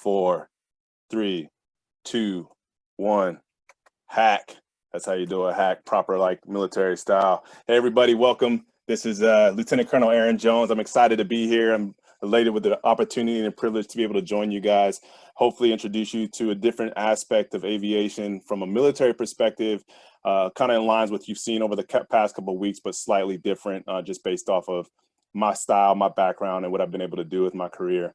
4, 3, 2, 1. Hack. That's how you do a hack, proper like military style. Hey everybody, welcome. This is Lieutenant Colonel Aaron Jones. I'm excited to be here. I'm elated with the opportunity and the privilege to be able to join you guys. Hopefully introduce you to a different aspect of aviation from a military perspective, kind of in lines with what you've seen over the past couple of weeks, but slightly different, just based off of my style, my background, and what I've been able to do with my career.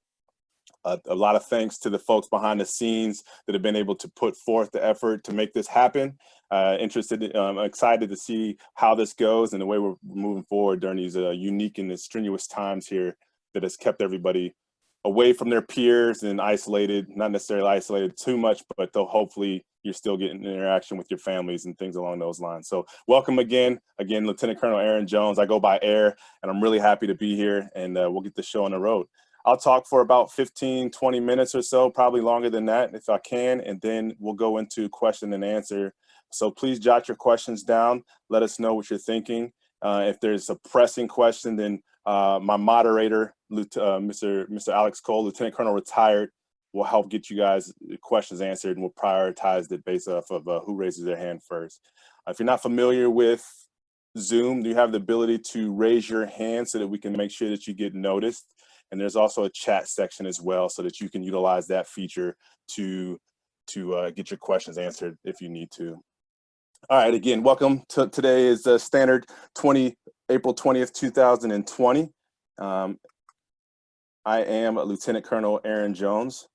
A lot of thanks to the folks behind the scenes that have been able to put forth the effort to make this happen. Excited to see how this goes and the way we're moving forward during these unique and strenuous times here that has kept everybody away from their peers and isolated, not necessarily isolated too much, but though hopefully you're still getting interaction with your families and things along those lines. So welcome again, Lieutenant Colonel Aaron Jones. I go by Eyre, and I'm really happy to be here, and we'll get the show on the road. I'll talk for about 15, 20 minutes or so, probably longer than that if I can, and then we'll go into question and answer. So please jot your questions down. Let us know what you're thinking. If there's a pressing question, then my moderator, Mr. Alex Cole, Lieutenant Colonel retired, will help get you guys questions answered, and we'll prioritize it based off of who raises their hand first. If you're not familiar with Zoom, you have the ability to raise your hand so that we can make sure that you get noticed. And there's also a chat section as well so that you can utilize that feature to get your questions answered if you need to. All right, again, welcome. Today is standard April 20th, 2020. I am Lieutenant Colonel Aaron Jones.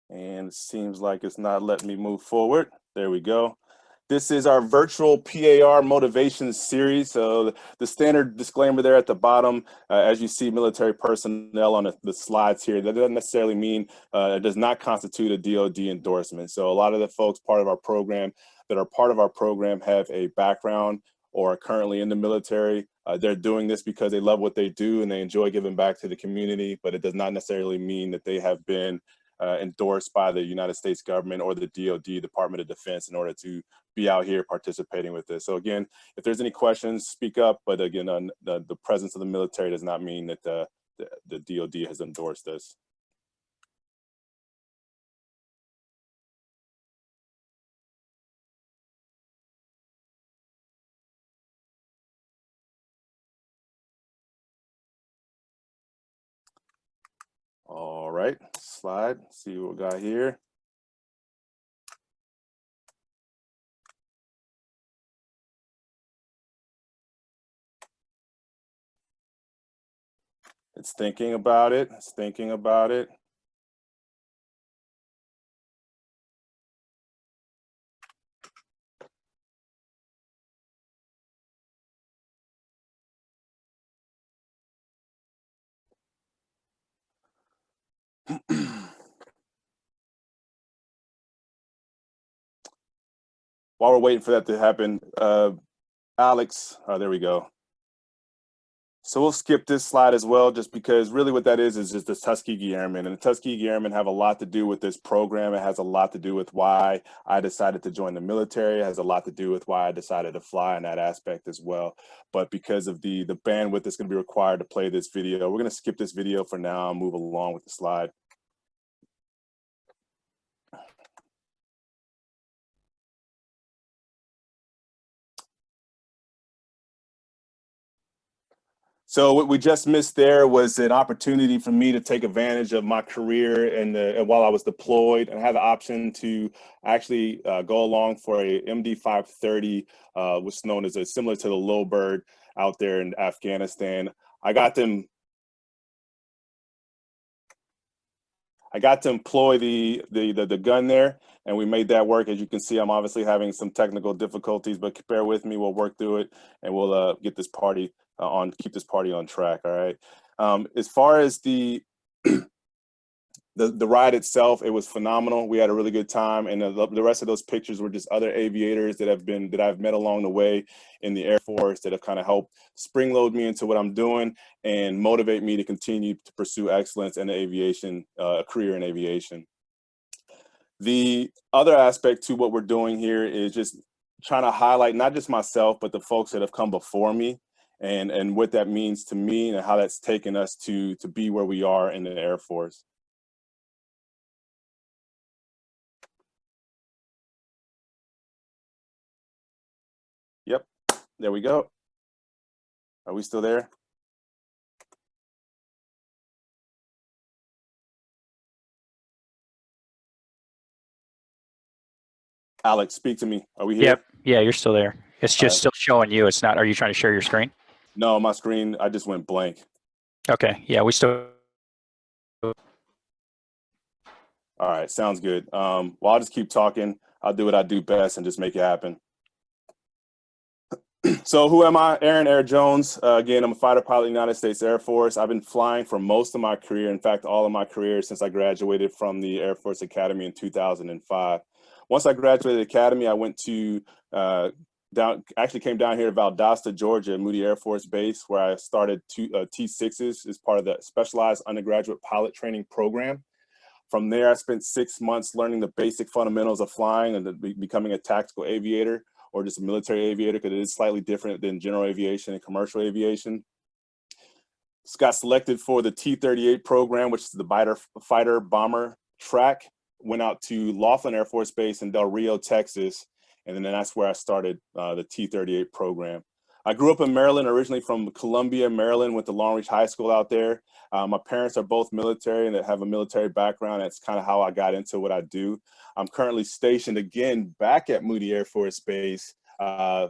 And it seems like it's not letting me move forward. There we go. This is our virtual P.A.R. motivation series. So the standard disclaimer there at the bottom, as you see military personnel on the slides here, that doesn't necessarily mean it does not constitute a DoD endorsement. So a lot of the folks part of our program have a background or are currently in the military. They're doing this because they love what they do and they enjoy giving back to the community, but it does not necessarily mean that they have been endorsed by the United States government or the DoD, Department of Defense, in order to be out here participating with this. So again, if there's any questions, speak up. But again, the presence of the military does not mean that the DoD has endorsed this. All right, slide, see what we got here. It's thinking about it, it's thinking about it. While we're waiting for that to happen, Alex, there we go. So we'll skip this slide as well, just because really what that is just the Tuskegee Airmen. And the Tuskegee Airmen have a lot to do with this program. It has a lot to do with why I decided to join the military. It has a lot to do with why I decided to fly in that aspect as well. But because of the bandwidth that's going to be required to play this video, we're going to skip this video for now and move along with the slide. So what we just missed there was an opportunity for me to take advantage of my career and while I was deployed, and had the option to actually go along for a MD-530, which is known as similar to the Low Bird out there in Afghanistan. I got to employ the gun there, and we made that work. As you can see, I'm obviously having some technical difficulties, but bear with me. We'll work through it, and we'll get this party keep this party on track. All right. As far as the ride itself, it was phenomenal. We had a really good time, and the rest of those pictures were just other aviators that I've met along the way in the Air Force that have kind of helped springload me into what I'm doing and motivate me to continue to pursue excellence in the aviation career in aviation. The other aspect to what we're doing here is just trying to highlight not just myself, but the folks that have come before me and what that means to me and how that's taken us to be where we are in the Air Force. Yep, there we go. Are we still there? Alex, speak to me. Are we here? Yep. Yeah, you're still there. It's just still showing you. It's not. Are you trying to share your screen? No, my screen, I just went blank. Okay. Yeah, we still. All right, sounds good. Well, I'll just keep talking. I'll do what I do best and just make it happen. So who am I? Aaron Jones. Again, I'm a fighter pilot in the United States Air Force. I've been flying for most of my career. In fact, all of my career since I graduated from the Air Force Academy in 2005. Once I graduated the Academy, I went to actually came down here to Valdosta, Georgia, Moody Air Force Base, where I started T6s as part of the Specialized Undergraduate Pilot Training Program. From there, I spent 6 months learning the basic fundamentals of flying and becoming a tactical aviator, or just a military aviator, because it is slightly different than general aviation and commercial aviation. Got selected for the T-38 program, which is the fighter bomber track. Went out to Laughlin Air Force Base in Del Rio, Texas, and then that's where I started the T-38 program. I grew up in Maryland, originally from Columbia, Maryland, went to Long Reach High School out there. My parents are both military and they have a military background. That's kind of how I got into what I do. I'm currently stationed again back at Moody Air Force Base here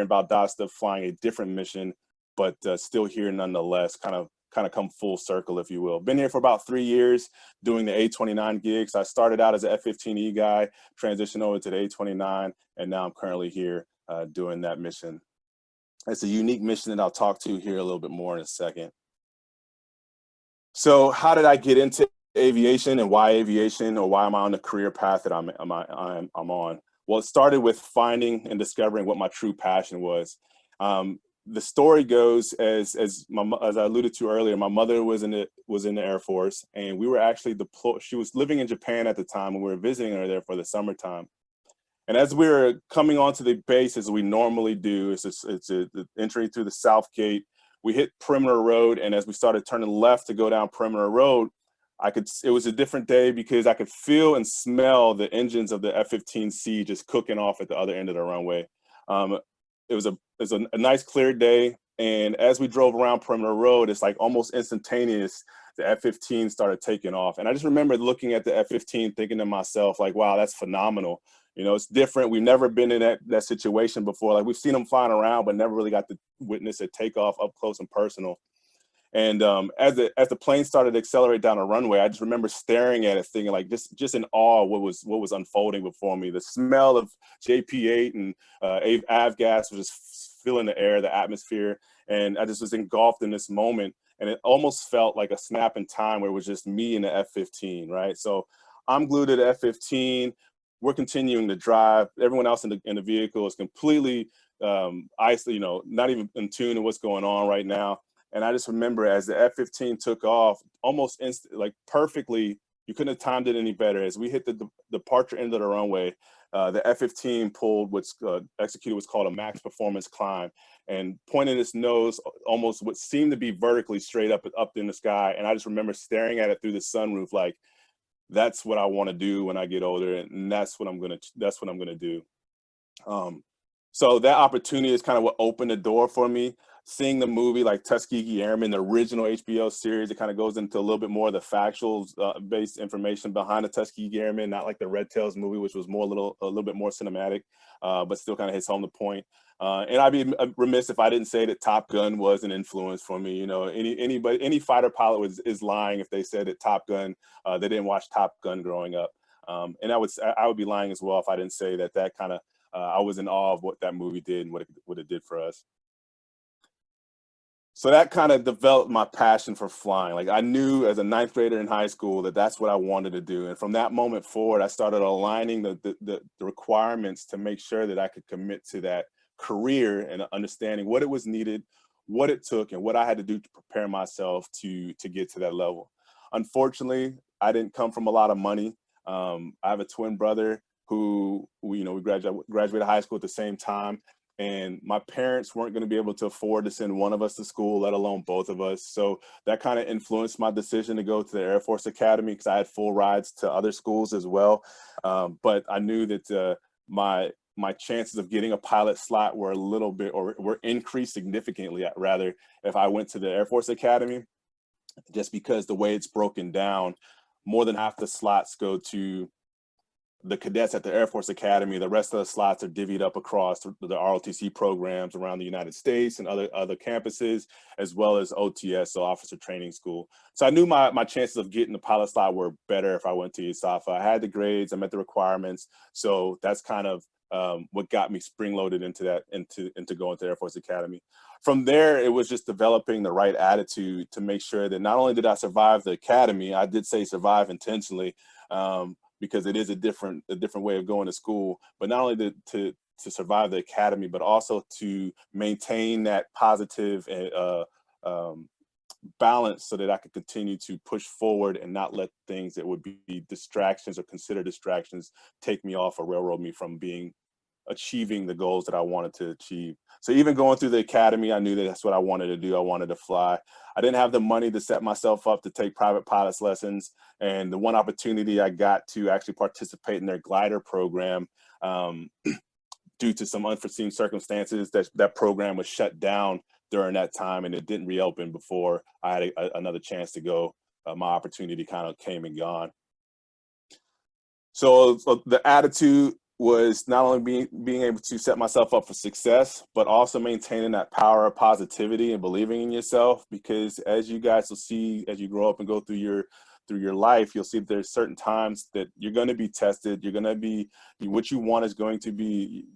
in Valdosta, flying a different mission, but still here nonetheless, kind of come full circle, if you will. Been here for about 3 years doing the A29 gigs. I started out as an F-15E guy, transitioned over to the A29, and now I'm currently here doing that mission. It's a unique mission that I'll talk to here a little bit more in a second. So how did I get into aviation and why aviation, or why am I on the career path that I'm on? Well, it started with finding and discovering what my true passion was. The story goes, as I alluded to earlier, my mother was in the Air Force, and we were actually deployed. She was living in Japan at the time, and we were visiting her there for the summertime. And as we were coming onto the base, as we normally do, it's the entry through the south gate. We hit Perimeter Road, and as we started turning left to go down Perimeter Road, it was a different day because I could feel and smell the engines of the F-15C just cooking off at the other end of the runway. It was a nice clear day, and as we drove around Perimeter Road, it's like almost instantaneous. The F-15 started taking off, and I just remember looking at the F-15, thinking to myself, like, "Wow, that's phenomenal." You know, it's different. We've never been in that situation before. Like, we've seen them flying around, but never really got to witness a takeoff up close and personal. And as the plane started to accelerate down the runway, I just remember staring at it, thinking, like, just in awe of what was unfolding before me. The smell of JP-8 and avgas was just filling the air, the atmosphere, and I just was engulfed in this moment. And it almost felt like a snap in time where it was just me and the F-15, right? So I'm glued to the F-15. We're continuing to drive. Everyone else in the vehicle is completely isolated, not even in tune to what's going on right now. And I just remember as the F-15 took off, almost like perfectly, you couldn't have timed it any better. As we hit the departure end of the runway, the F-15 executed what's called a max performance climb, and pointed its nose almost what seemed to be vertically straight up in the sky. And I just remember staring at it through the sunroof, like, that's what I want to do when I get older, and that's what I'm gonna do. So that opportunity is kind of what opened the door for me. Seeing the movie like Tuskegee Airmen, the original HBO series, it kind of goes into a little bit more of the factual based information behind the Tuskegee Airmen, not like the Red Tails movie, which was a little bit more cinematic, but still kind of hits home the point. And I'd be remiss if I didn't say that Top Gun was an influence for me. You know, any fighter pilot is lying if they said that Top Gun, they didn't watch Top Gun growing up. And I would be lying as well if I didn't say that kind of I was in awe of what that movie did and what it did for us. So that kind of developed my passion for flying. Like, I knew as a 9th grader in high school that that's what I wanted to do. And from that moment forward, I started aligning the requirements to make sure that I could commit to that career and understanding what it was needed, what it took, and what I had to do to prepare myself to get to that level. Unfortunately, I didn't come from a lot of money. I have a twin brother who we graduated high school at the same time. and my parents weren't going to be able to afford to send one of us to school, let alone both of us. So that kind of influenced my decision to go to the Air Force Academy, because I had full rides to other schools as well. But I knew that my chances of getting a pilot slot were a little bit, or were increased significantly, rather, if I went to the Air Force Academy, just because the way it's broken down, more than half the slots go to the cadets at the Air Force Academy. The rest of the slots are divvied up across the ROTC programs around the United States and other campuses, as well as OTS, so Officer Training School. So I knew my chances of getting the pilot slot were better if I went to USAFA. I had the grades, I met the requirements, so that's kind of what got me spring-loaded into going to Air Force Academy. From there, it was just developing the right attitude to make sure that not only did I survive the academy, I did say survive intentionally, because it is a different way of going to school, but not only to survive the academy, but also to maintain that positive balance, so that I could continue to push forward and not let things that would be distractions or considered distractions take me off or railroad me from achieving the goals that I wanted to achieve. So even going through the academy, I knew that that's what I wanted to do. I wanted to fly. I didn't have the money to set myself up to take private pilot's lessons. And the one opportunity I got to actually participate in their glider program, due to some unforeseen circumstances, that program was shut down during that time, and it didn't reopen before I had another chance to go. My opportunity kind of came and gone. So the attitude was not only being able to set myself up for success, but also maintaining that power of positivity and believing in yourself. Because as you guys will see, as you grow up and go through your life, you'll see that there's certain times that you're going to be tested. You're going to be, what you want is going to be,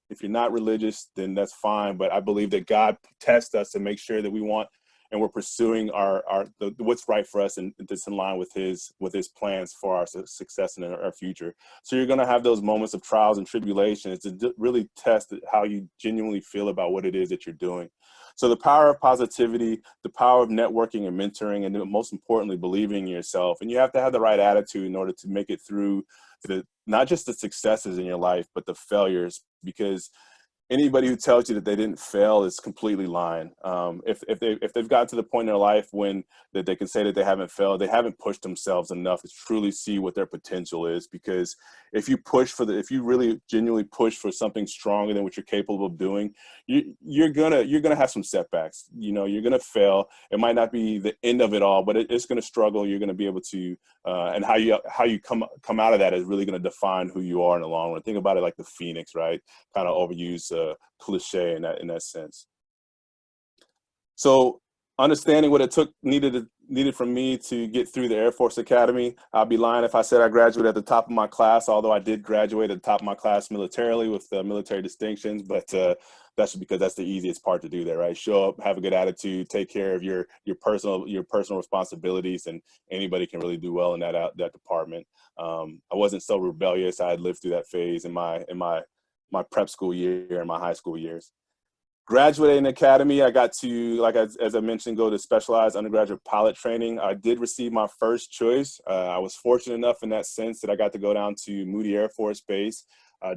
if you're not religious, then that's fine. But I believe that God tests us to make sure that we want, and we're pursuing what's right for us, and that's in line with his plans for our success and our future. So you're going to have those moments of trials and tribulations to really test how you genuinely feel about what it is that you're doing. So the power of positivity, the power of networking and mentoring, and most importantly, believing in yourself. And you have to have the right attitude in order to make it through not just the successes in your life, but the failures, because anybody who tells you that they didn't fail is completely lying. If they've gotten to the point in their life when that they can say that they haven't failed, they haven't pushed themselves enough to truly see what their potential is. Because if you really genuinely push for something stronger than what you're capable of doing, you're gonna have some setbacks. You're gonna fail. It might not be the end of it all, but it's gonna struggle. You're gonna be able to, and how you come out of that is really gonna define who you are in the long run. Think about it like the phoenix, right? Kind of overused cliche in that sense. So understanding what it needed from me to get through the Air Force Academy, I'd be lying if I said I graduated at the top of my class, although I did graduate at the top of my class militarily with military distinctions, but that's because that's the easiest part to do there, right? Show up, have a good attitude, take care of your personal responsibilities, and anybody can really do well in that department. I wasn't so rebellious. I had lived through that phase in my prep school year and my high school years. Graduating academy, I got to, as I mentioned, go to specialized undergraduate pilot training. I did receive my first choice. I was fortunate enough in that sense that I got to go down to Moody Air Force Base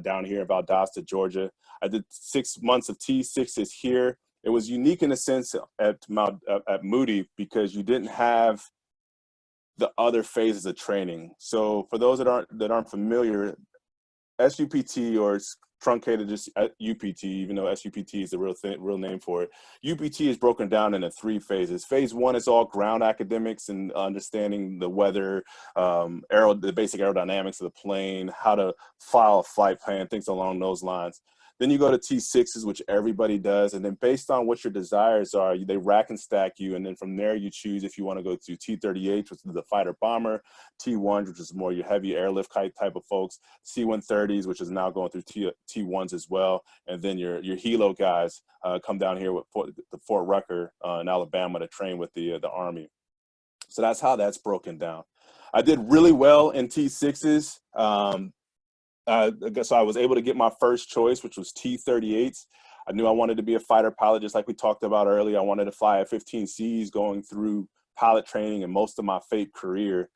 down here in Valdosta, Georgia. I did 6 months of T6s here. It was unique in a sense at Moody because you didn't have the other phases of training. So for those that aren't familiar, SUPT, or it's truncated just UPT, even though SUPT is the real name for it. UPT is broken down into 3 phases. Phase 1 is all ground academics and understanding the weather, the basic aerodynamics of the plane, how to file a flight plan, things along those lines. Then you go to T6s, which everybody does. And then based on what your desires are, they rack and stack you. And then from there, you choose if you want to go to T-38, which is the fighter bomber, T-1, which is more your heavy airlift type of folks, C-130s, which is now going through T-1s as well. And then your helo guys come down here with Fort Rucker in Alabama to train with the Army. So that's how that's broken down. I did really well in T6s. So I was able to get my first choice, which was T-38s. I knew I wanted to be a fighter pilot, just like we talked about earlier. I wanted to fly F-15Cs going through pilot training and most of my FAPE career.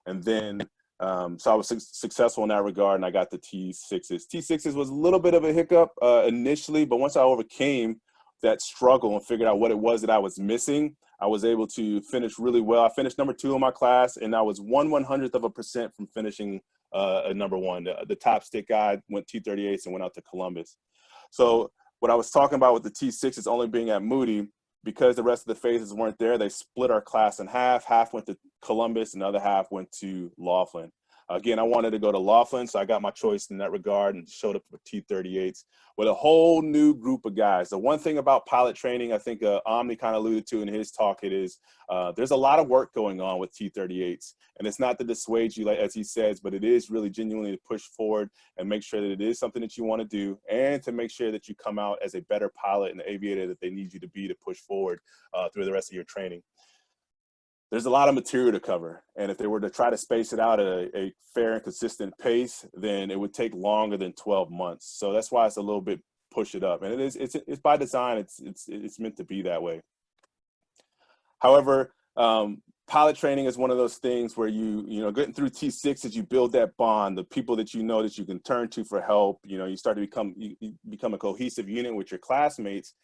And then So I was successful in that regard, and I got the T6s. T6s was a little bit of a hiccup initially, but once I overcame that struggle and figured out what it was that I was missing, I was able to finish really well. I finished number 2 in my class, and I was 1/100% from finishing number 1. The top stick guy went T38s and went out to Columbus. So what I was talking about with the T6s only being at Moody, because the rest of the phases weren't there, they split our class in half. Half went to Columbus, and the other half went to Laughlin. Again, I wanted to go to Laughlin, so I got my choice in that regard and showed up with T38s with a whole new group of guys. The one thing about pilot training, I think Omni kind of alluded to in his talk, it is there's a lot of work going on with T38s. And it's not to dissuade you, like as he says, but it is really genuinely to push forward and make sure that it is something that you want to do, and to make sure that you come out as a better pilot and the aviator that they need you to be to push forward through the rest of your training. There's a lot of material to cover, and if they were to try to space it out at a fair and consistent pace, then it would take longer than 12 months. So that's why it's a little bit push it up, and it's by design. It's meant to be that way. However, pilot training is one of those things where you know, getting through T6s, you build that bond, the people that you know that you can turn to for help. You know, you start to become a cohesive unit with your classmates,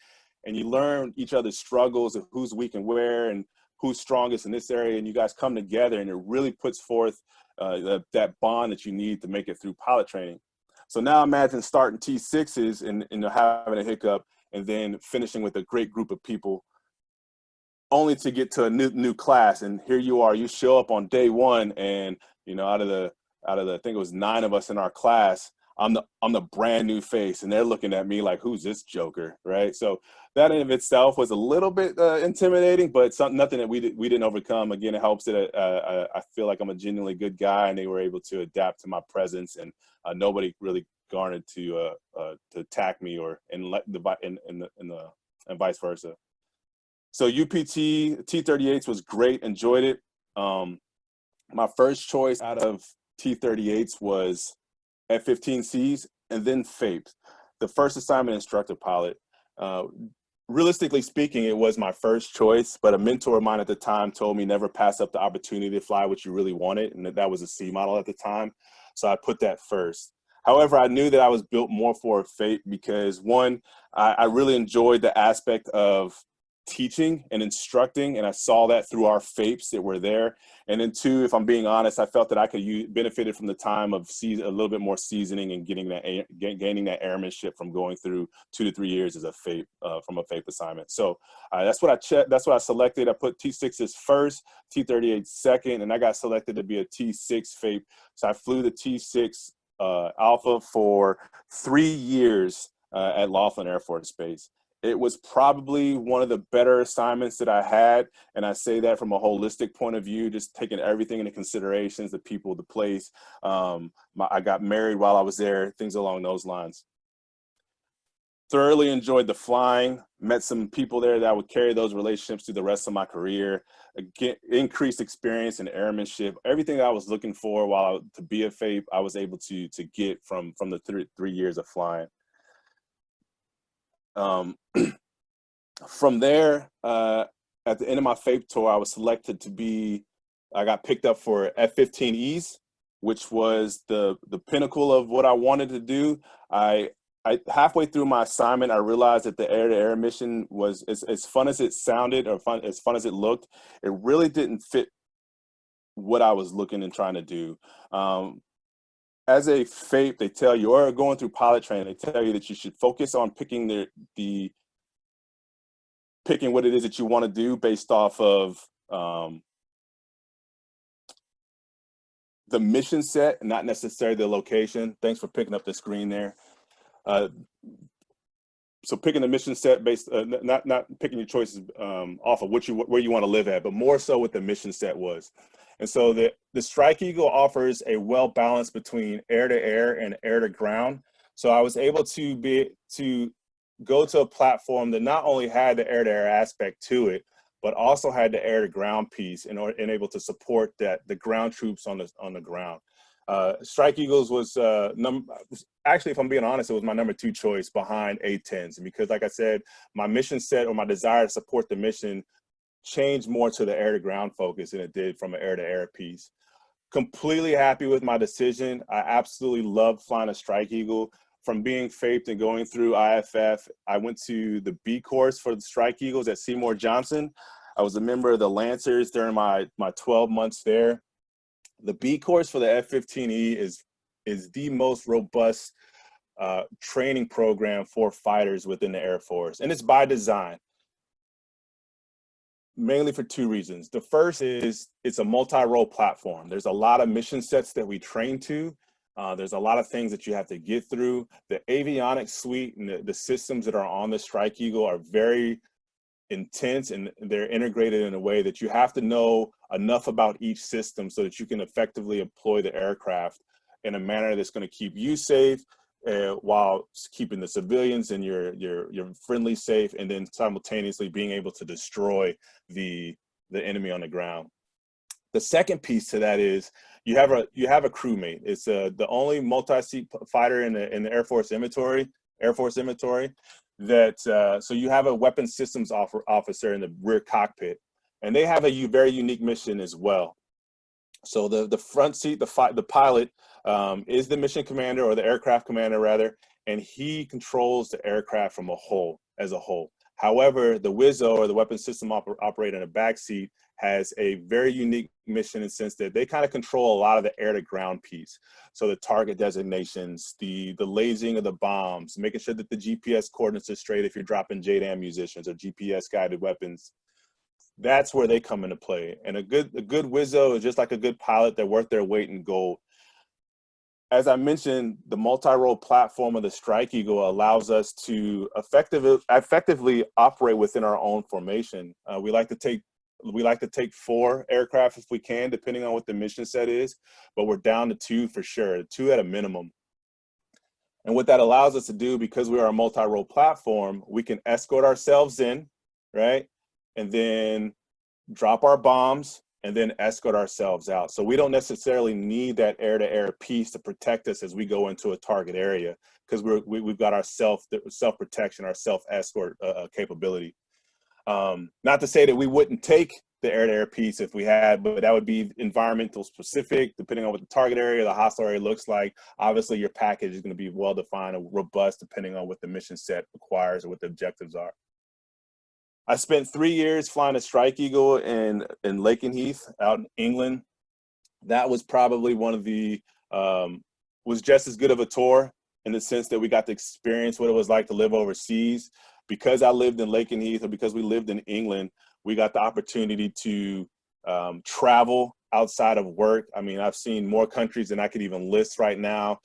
and you learn each other's struggles of who's weak and where, and who's strongest in this area, and you guys come together, and it really puts forth that bond that you need to make it through pilot training. So now imagine starting T6s and having a hiccup, and then finishing with a great group of people, only to get to a new class. And here you are, you show up on day 1, and you know, out of the I think it was 9 of us in our class, I'm the brand new face, and they're looking at me like, who's this joker, right? So that in of itself was a little bit intimidating, but nothing that we didn't overcome. Again, it helps that I feel like I'm a genuinely good guy, and they were able to adapt to my presence, and nobody really garnered to attack me and vice versa. So UPT T38s was great, enjoyed it. My first choice out of T38s was F-15Cs, and then FAPE, the first assignment instructor pilot. Realistically speaking, it was my first choice, but a mentor of mine at the time told me never pass up the opportunity to fly what you really wanted, and that was a C model at the time. So I put that first. However, I knew that I was built more for a FAPE because, one, I really enjoyed the aspect of teaching and instructing, and I saw that through our FAPEs that were there. And then 2, if I'm being honest, I felt that I could benefited from the time of a little bit more seasoning and gaining that airmanship from going through 2 to 3 years as a FAPE from a FAPE assignment. So that's what I checked. That's what I selected. I put T6s first, T38 second, and I got selected to be a T6 FAPE. So I flew the T6 Alpha for 3 years at Laughlin Air Force Base. It was probably one of the better assignments that I had, and I say that from a holistic point of view, just taking everything into considerations, the people, the place. I got married while I was there, things along those lines. Thoroughly enjoyed the flying, met some people there that would carry those relationships through the rest of my career. Again, increased experience in airmanship, everything I was looking for to be a FAPE, I was able to get from the 3 years of flying. From there, at the end of my FAPE tour, I was selected I got picked up for F-15Es, which was the pinnacle of what I wanted to do. I halfway through my assignment, I realized that the air-to-air mission was as fun as it sounded, or as fun as it looked, it really didn't fit what I was looking and trying to do. As a FAPE, they tell you, or going through pilot training, they tell you that you should focus on picking picking what it is that you want to do based off of the mission set, and not necessarily the location. Thanks for picking up the screen there. So picking the mission set based, not picking your choices off of where you want to live at, but more so what the mission set was. And so the Strike Eagle offers a well balance between air to air and air to ground. So I was able to go to a platform that not only had the air to air aspect to it, but also had the air to ground piece and able to support the ground troops on the ground. Strike Eagles was actually, if I'm being honest, it was my number 2 choice behind A-10s, because like I said, my mission set, or my desire to support the mission, changed more to the air to ground focus than it did from an air to air piece. Completely happy with my decision. I absolutely love flying a Strike Eagle. From being FAPed and going through IFF, I went to the B course for the Strike Eagles at Seymour Johnson. I was a member of the Lancers during my 12 months there. The B course for the F-15E is the most robust training program for fighters within the Air Force, and it's by design, mainly for two reasons. The first is it's a multi-role platform. There's a lot of mission sets that we train to. There's a lot of things that you have to get through. The avionics suite and the systems that are on the Strike Eagle are very intense, and they're integrated in a way that you have to know enough about each system so that you can effectively employ the aircraft in a manner that's going to keep you safe while keeping the civilians and your friendly safe, and then simultaneously being able to destroy the enemy on the ground. The second piece to that is you have a crewmate. It's the only multi-seat fighter in the Air Force inventory. That so you have a weapons systems officer in the rear cockpit, and they have a very unique mission as well. So the front seat, the pilot is the mission commander, or the aircraft commander rather, and he controls the aircraft from as a whole. However, the WISO, or the weapons system operator in the back seat, has a very unique mission in the sense that they kind of control a lot of the air to ground piece. So the target designations, the lasing of the bombs, making sure that the GPS coordinates are straight if you're dropping JDAM munitions or GPS guided weapons. That's where they come into play. And a good WISO is just like a good pilot. They're worth their weight in gold. As I mentioned, the multi-role platform of the Strike Eagle allows us to effectively operate within our own formation. We like to take 4 aircraft if we can, depending on what the mission set is, but we're down to 2 for sure, 2 at a minimum. And what that allows us to do, because we are a multi-role platform, we can escort ourselves in, right? And then drop our bombs and then escort ourselves out. So we don't necessarily need that air-to-air piece to protect us as we go into a target area, because we've got our self-protection, our self-escort capability. Not to say that we wouldn't take the air-to-air piece if we had, but that would be environmental specific, depending on what the target area, the hostile area looks like. Obviously, your package is going to be well-defined and robust, depending on what the mission set requires or what the objectives are. I spent 3 years flying a Strike Eagle in Lakenheath out in England. That was probably one of the, was just as good of a tour in the sense that we got to experience what it was like to live overseas. Because I lived in Lakenheath, or because we lived in England, we got the opportunity to travel outside of work. I mean, I've seen more countries than I could even list right now.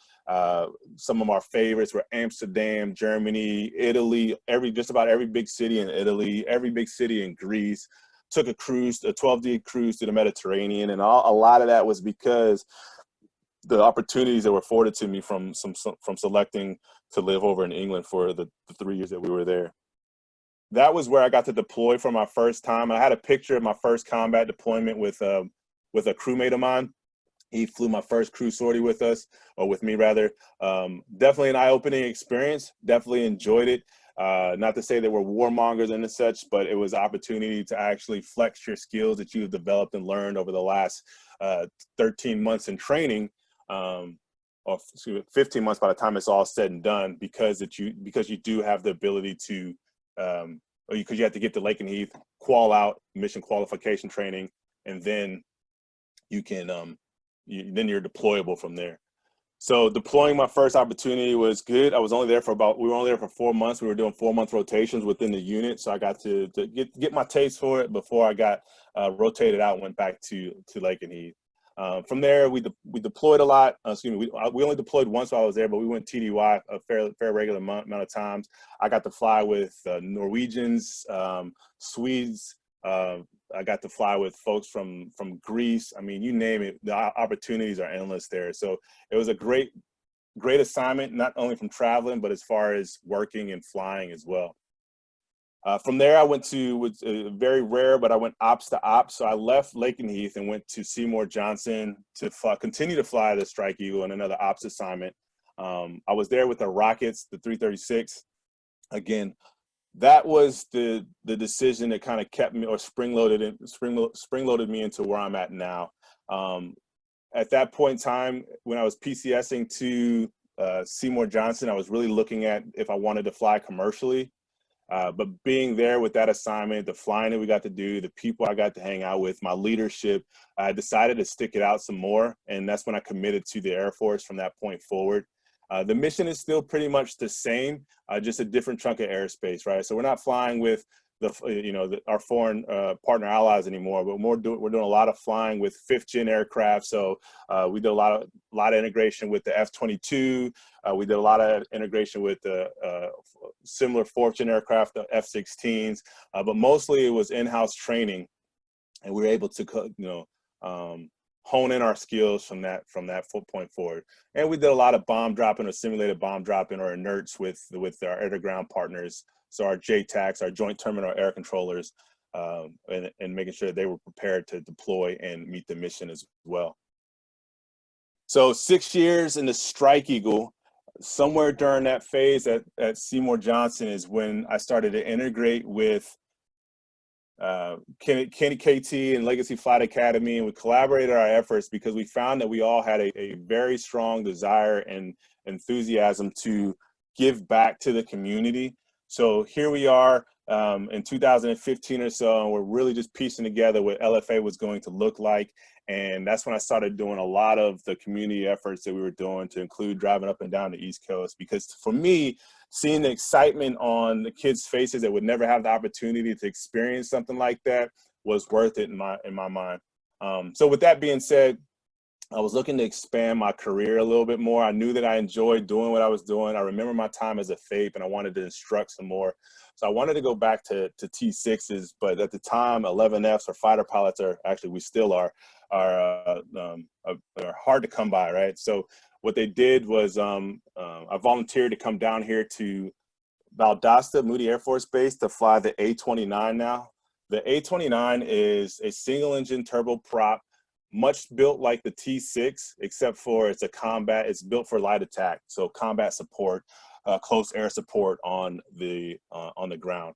Some of our favorites were Amsterdam, Germany, Italy, just about every big city in Italy, every big city in Greece. Took a 12-day cruise to the Mediterranean, and a lot of that was because the opportunities that were afforded to me from selecting to live over in England for the 3 years that we were there. That was where I got to deploy for my first time. I had a picture of my first combat deployment with a crewmate of mine. He flew my first crew sortie with us, or with me rather. Definitely an eye-opening experience. Definitely enjoyed it. Not to say that we're warmongers and such, but it was an opportunity to actually flex your skills that you've developed and learned over the last 13 months in training, or 15 months by the time it's all said and done, because you do have the ability to, because you have to get to Lakenheath, qual out, mission qualification training, and then you can then you're deployable from there. So deploying my first opportunity was good. We were only there for 4 months. We were doing 4-month rotations within the unit. So I got to get my taste for it before I got rotated out and went back to Lakenheath. From there, we deployed a lot. We only deployed once while I was there, but we went TDY a fair regular amount of times. I got to fly with Norwegians, Swedes. I got to fly with folks from Greece. I mean, you name it, the opportunities are endless there. So it was a great assignment, not only from traveling, but as far as working and flying as well. From there, I went to, very rare, but I went ops to ops. So I left Lakenheath and went to Seymour Johnson to continue to fly the Strike Eagle and another ops assignment. I was there with the Rockets, the 336. Again, that was the decision that kind of kept me, or spring-loaded me into where I'm at now. at that point in time, when I was PCSing to Seymour Johnson, I was really looking at if I wanted to fly commercially. But being there with that assignment, the flying that we got to do, the people I got to hang out with, my leadership, I decided to stick it out some more. And that's when I committed to the Air Force from that point forward. The mission is still pretty much the same, just a different chunk of airspace, right? So we're not flying with our foreign partner allies anymore, but we're doing a lot of flying with 5th gen aircraft. So we did a lot of integration with the F-22. We did a lot of integration with the similar 4th gen aircraft, the F-16s, but mostly it was in-house training, and we were able to hone in our skills from that point forward. And we did a lot of bomb dropping or simulated bomb dropping or inerts with our air-to-ground partners. So our JTACs, our Joint Terminal Air Controllers, and making sure that they were prepared to deploy and meet the mission as well. So 6 years in the Strike Eagle, somewhere during that phase at Seymour Johnson is when I started to integrate with Kenny KT and Legacy Flight Academy, and we collaborated our efforts because we found that we all had a very strong desire and enthusiasm to give back to the community. So here we are in 2015 or so, and we're really just piecing together what LFA was going to look like. And that's when I started doing a lot of the community efforts that we were doing, to include driving up and down the East Coast. Because for me, seeing the excitement on the kids' faces that would never have the opportunity to experience something like that was worth it in my mind. So with that being said, I was looking to expand my career a little bit more. I knew that I enjoyed doing what I was doing. I remember my time as a FAPE, and I wanted to instruct some more. So I wanted to go back to T6s, but at the time, 11Fs or fighter pilots we still are hard to come by, right? So what they did was I volunteered to come down here to Valdosta Moody Air Force Base to fly the A-29 now. The A-29 is a single engine turboprop, much built like the T6, except for it's built for light attack. So combat support, close air support on the ground.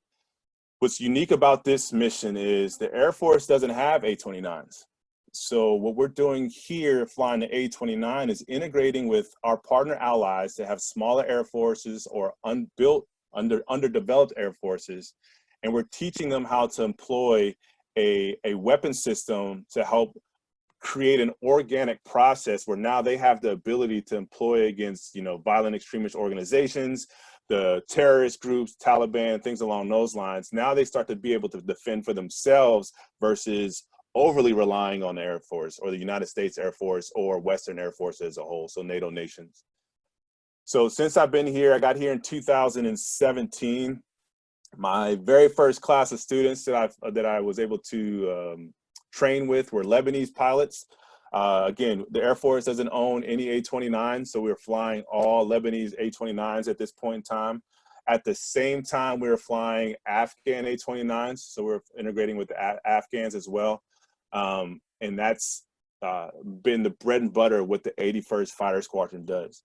What's unique about this mission is the Air Force doesn't have A-29s. So what we're doing here, flying the A-29, is integrating with our partner allies that have smaller air forces or unbuilt, underdeveloped air forces. And we're teaching them how to employ a weapon system to help create an organic process where now they have the ability to employ against, violent extremist organizations, the terrorist groups, Taliban, things along those lines. Now they start to be able to defend for themselves versus overly relying on the Air Force or the United States Air Force or Western Air Force as a whole, so NATO nations. So since I've been here, I got here in 2017. My very first class of students that I was able to train with were Lebanese pilots. Again, the Air Force doesn't own any A-29, so we were flying all Lebanese A-29s at this point in time. At the same time, we were flying Afghan A-29s, so we're integrating with the Afghans as well. And that's been the bread and butter of what the 81st Fighter Squadron does.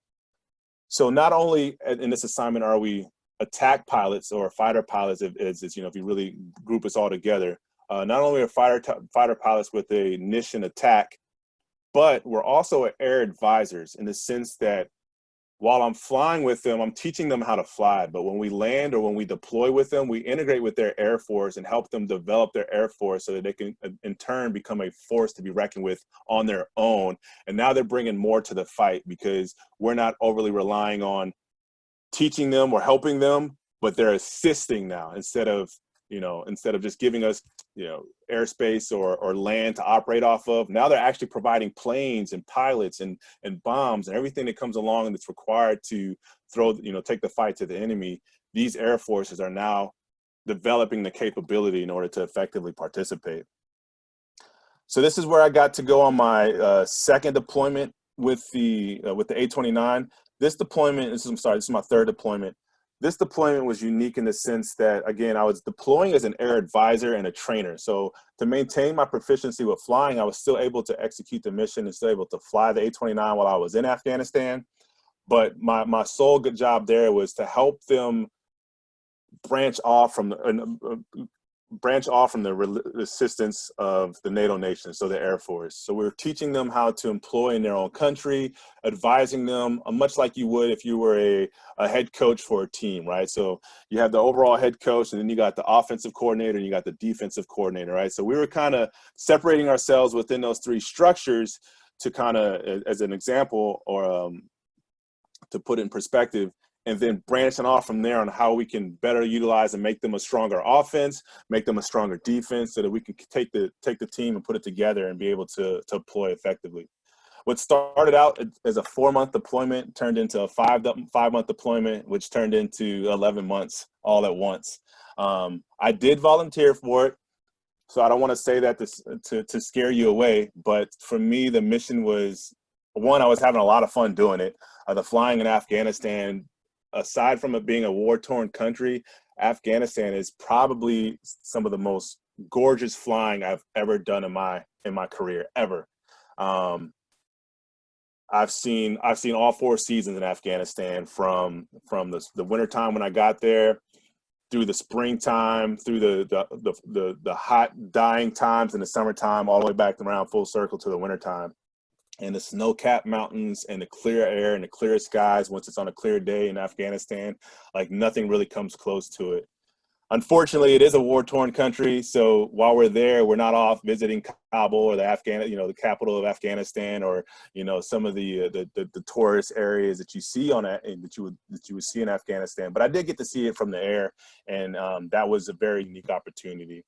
So not only in this assignment are we attack pilots or fighter pilots, if you really group us all together, not only are fighter pilots with a niche and attack, but we're also air advisors in the sense that while I'm flying with them, I'm teaching them how to fly. But when we land or when we deploy with them, we integrate with their Air Force and help them develop their Air Force so that they can, in turn, become a force to be reckoned with on their own. And now they're bringing more to the fight because we're not overly relying on teaching them or helping them, but they're assisting now instead of just giving us, airspace or land to operate off of. Now they're actually providing planes and pilots and bombs and everything that comes along and that's required to take the fight to the enemy. These air forces are now developing the capability in order to effectively participate. So this is where I got to go on my second deployment with the A-29. This is my third deployment. This deployment was unique in the sense that, again, I was deploying as an air advisor and a trainer. So to maintain my proficiency with flying, I was still able to execute the mission and still able to fly the A-29 while I was in Afghanistan. But my sole good job there was to help them branch off from branch off from the assistance of the NATO nations, so the Air Force. So we're teaching them how to employ in their own country, advising them, much like you would if you were a head coach for a team, right? So you have the overall head coach, and then you got the offensive coordinator, and you got the defensive coordinator, right? So we were kind of separating ourselves within those three structures to kind of, as an example, or to put it in perspective, and then branching off from there on how we can better utilize and make them a stronger offense, make them a stronger defense, so that we can take the team and put it together and be able to deploy effectively. What started out as a 4-month deployment turned into a 5-month deployment, which turned into 11 months all at once. I did volunteer for it, so I don't want to say that to scare you away, but for me, the mission was, one, I was having a lot of fun doing it. The flying in Afghanistan, aside from it being a war-torn country, Afghanistan is probably some of the most gorgeous flying I've ever done in my career, ever. I've seen all 4 seasons in Afghanistan, from the wintertime when I got there, through the springtime, through the hot dying times in the summertime, all the way back around full circle to the wintertime. And the snow-capped mountains and the clear air and the clear skies, once it's on a clear day in Afghanistan, like nothing really comes close to it. Unfortunately, it is a war-torn country, so while we're there, we're not off visiting Kabul or the capital of Afghanistan, or some of the tourist areas that you see that you would see in Afghanistan. But I did get to see it from the air, and that was a very unique opportunity.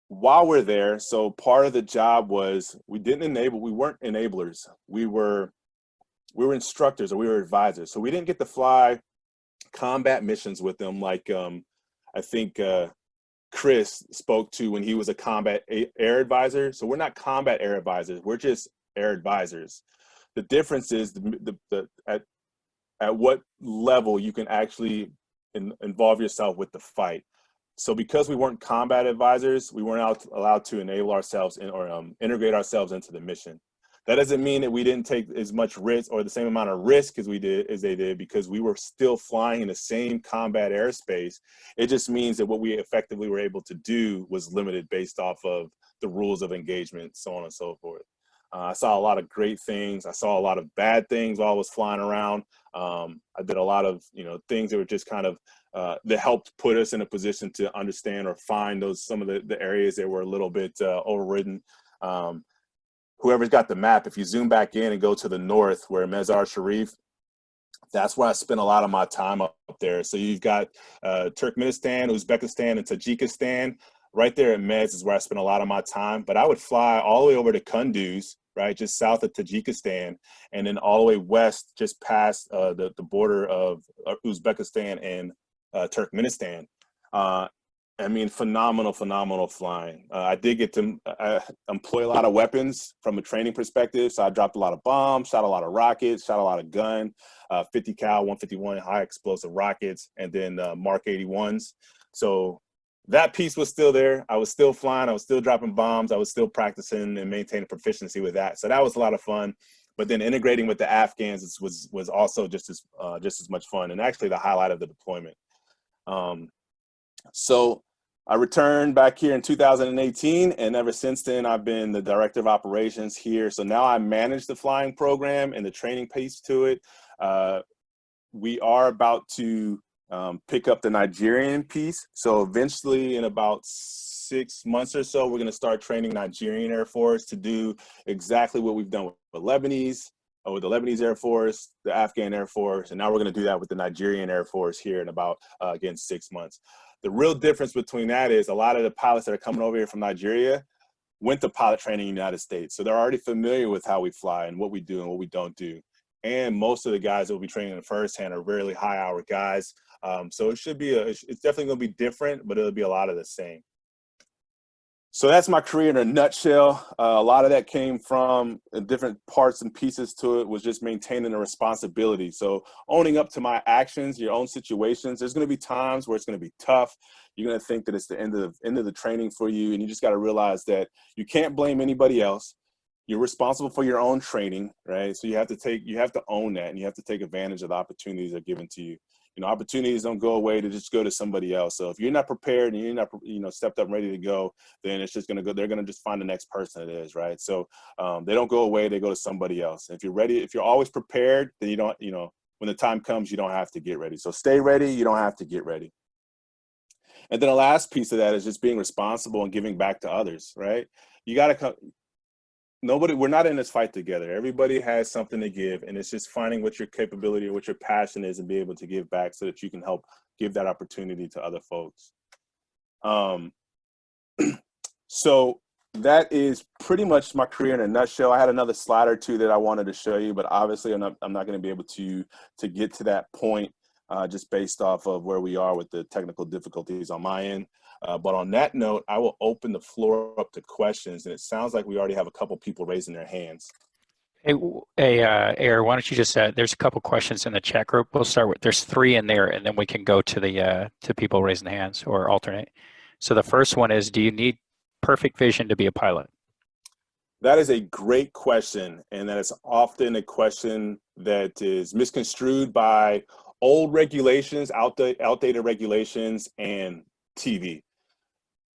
While we're there, so part of the job was we weren't enablers. We were instructors, or we were advisors. So we didn't get to fly combat missions with them like I think Chris spoke to when he was a combat air advisor. So we're not combat air advisors. We're just air advisors. The difference is at what level you can actually involve yourself with the fight. So because we weren't combat advisors, we weren't allowed to enable ourselves or integrate ourselves into the mission. That doesn't mean that we didn't take as much risk or the same amount of risk as they did, because we were still flying in the same combat airspace. It just means that what we effectively were able to do was limited based off of the rules of engagement, so on and so forth. I saw a lot of great things. I saw a lot of bad things while I was flying around. I did a lot of things that were just kind of that helped put us in a position to understand or find some of the areas that were a little bit overridden. Whoever's got the map, if you zoom back in and go to the north where Mazar Sharif, that's where I spent a lot of my time up there. So you've got Turkmenistan, Uzbekistan, and Tajikistan. Right there at Mez is where I spent a lot of my time. But I would fly all the way over to Kunduz, right, just south of Tajikistan, and then all the way west, just past the border of Uzbekistan and Turkmenistan. I mean, phenomenal flying. I did get to employ a lot of weapons from a training perspective. So I dropped a lot of bombs, shot a lot of rockets, shot a lot of gun, 50 cal, 151 high explosive rockets, and then Mark 81s. So that piece was still there. I was still flying. I was still dropping bombs. I was still practicing and maintaining proficiency with that. So that was a lot of fun. But then integrating with the Afghans was also just as much fun, and actually the highlight of the deployment. So I returned back here in 2018, and ever since then, I've been the director of operations here. So now I manage the flying program and the training piece to it. We are about to pick up the Nigerian piece. So eventually, in about 6 months or so, we're going to start training Nigerian Air Force to do exactly what we've done with the Lebanese Air Force, the Afghan Air Force, and now we're going to do that with the Nigerian Air Force here in about, again, 6 months. The real difference between that is a lot of the pilots that are coming over here from Nigeria went to pilot training in the United States. So they're already familiar with how we fly and what we do and what we don't do. And most of the guys that will be training in the first hand are really high hour guys. So it's definitely going to be different, but it'll be a lot of the same. So that's my career in a nutshell. A lot of that came from different parts and pieces to it, was just maintaining a responsibility. So owning up to my actions, your own situations. There's going to be times where it's going to be tough. You're going to think that it's the end of the training for you, and you just got to realize that you can't blame anybody else. You're responsible for your own training, right? So you have to own that, and you have to take advantage of the opportunities that are given to you. opportunities don't go away to just go to somebody else. So if you're not prepared and you're not, stepped up and ready to go, then it's just going to go, they're going to just find the next person it is, right? So they don't go away, they go to somebody else. If you're ready, if you're always prepared, then you don't, when the time comes, you don't have to get ready. So stay ready, you don't have to get ready. And then the last piece of that is just being responsible and giving back to others, right? You got to come. We're not in this fight together. Everybody has something to give, and it's just finding what your capability or what your passion is and be able to give back so that you can help give that opportunity to other folks. So that is pretty much my career in a nutshell. I had another slide or two that I wanted to show you, but obviously I'm not going to be able to get to that point just based off of where we are with the technical difficulties on my end. But on that note, I will open the floor up to questions, and it sounds like we already have a couple people raising their hands. Hey, Eyre, why don't you just, there's a couple questions in the chat group. We'll start with, there's 3 in there, and then we can go to the to people raising hands or alternate. So the first one is, do you need perfect vision to be a pilot? That is a great question, and that is often a question that is misconstrued by old regulations, outdated regulations, and TV.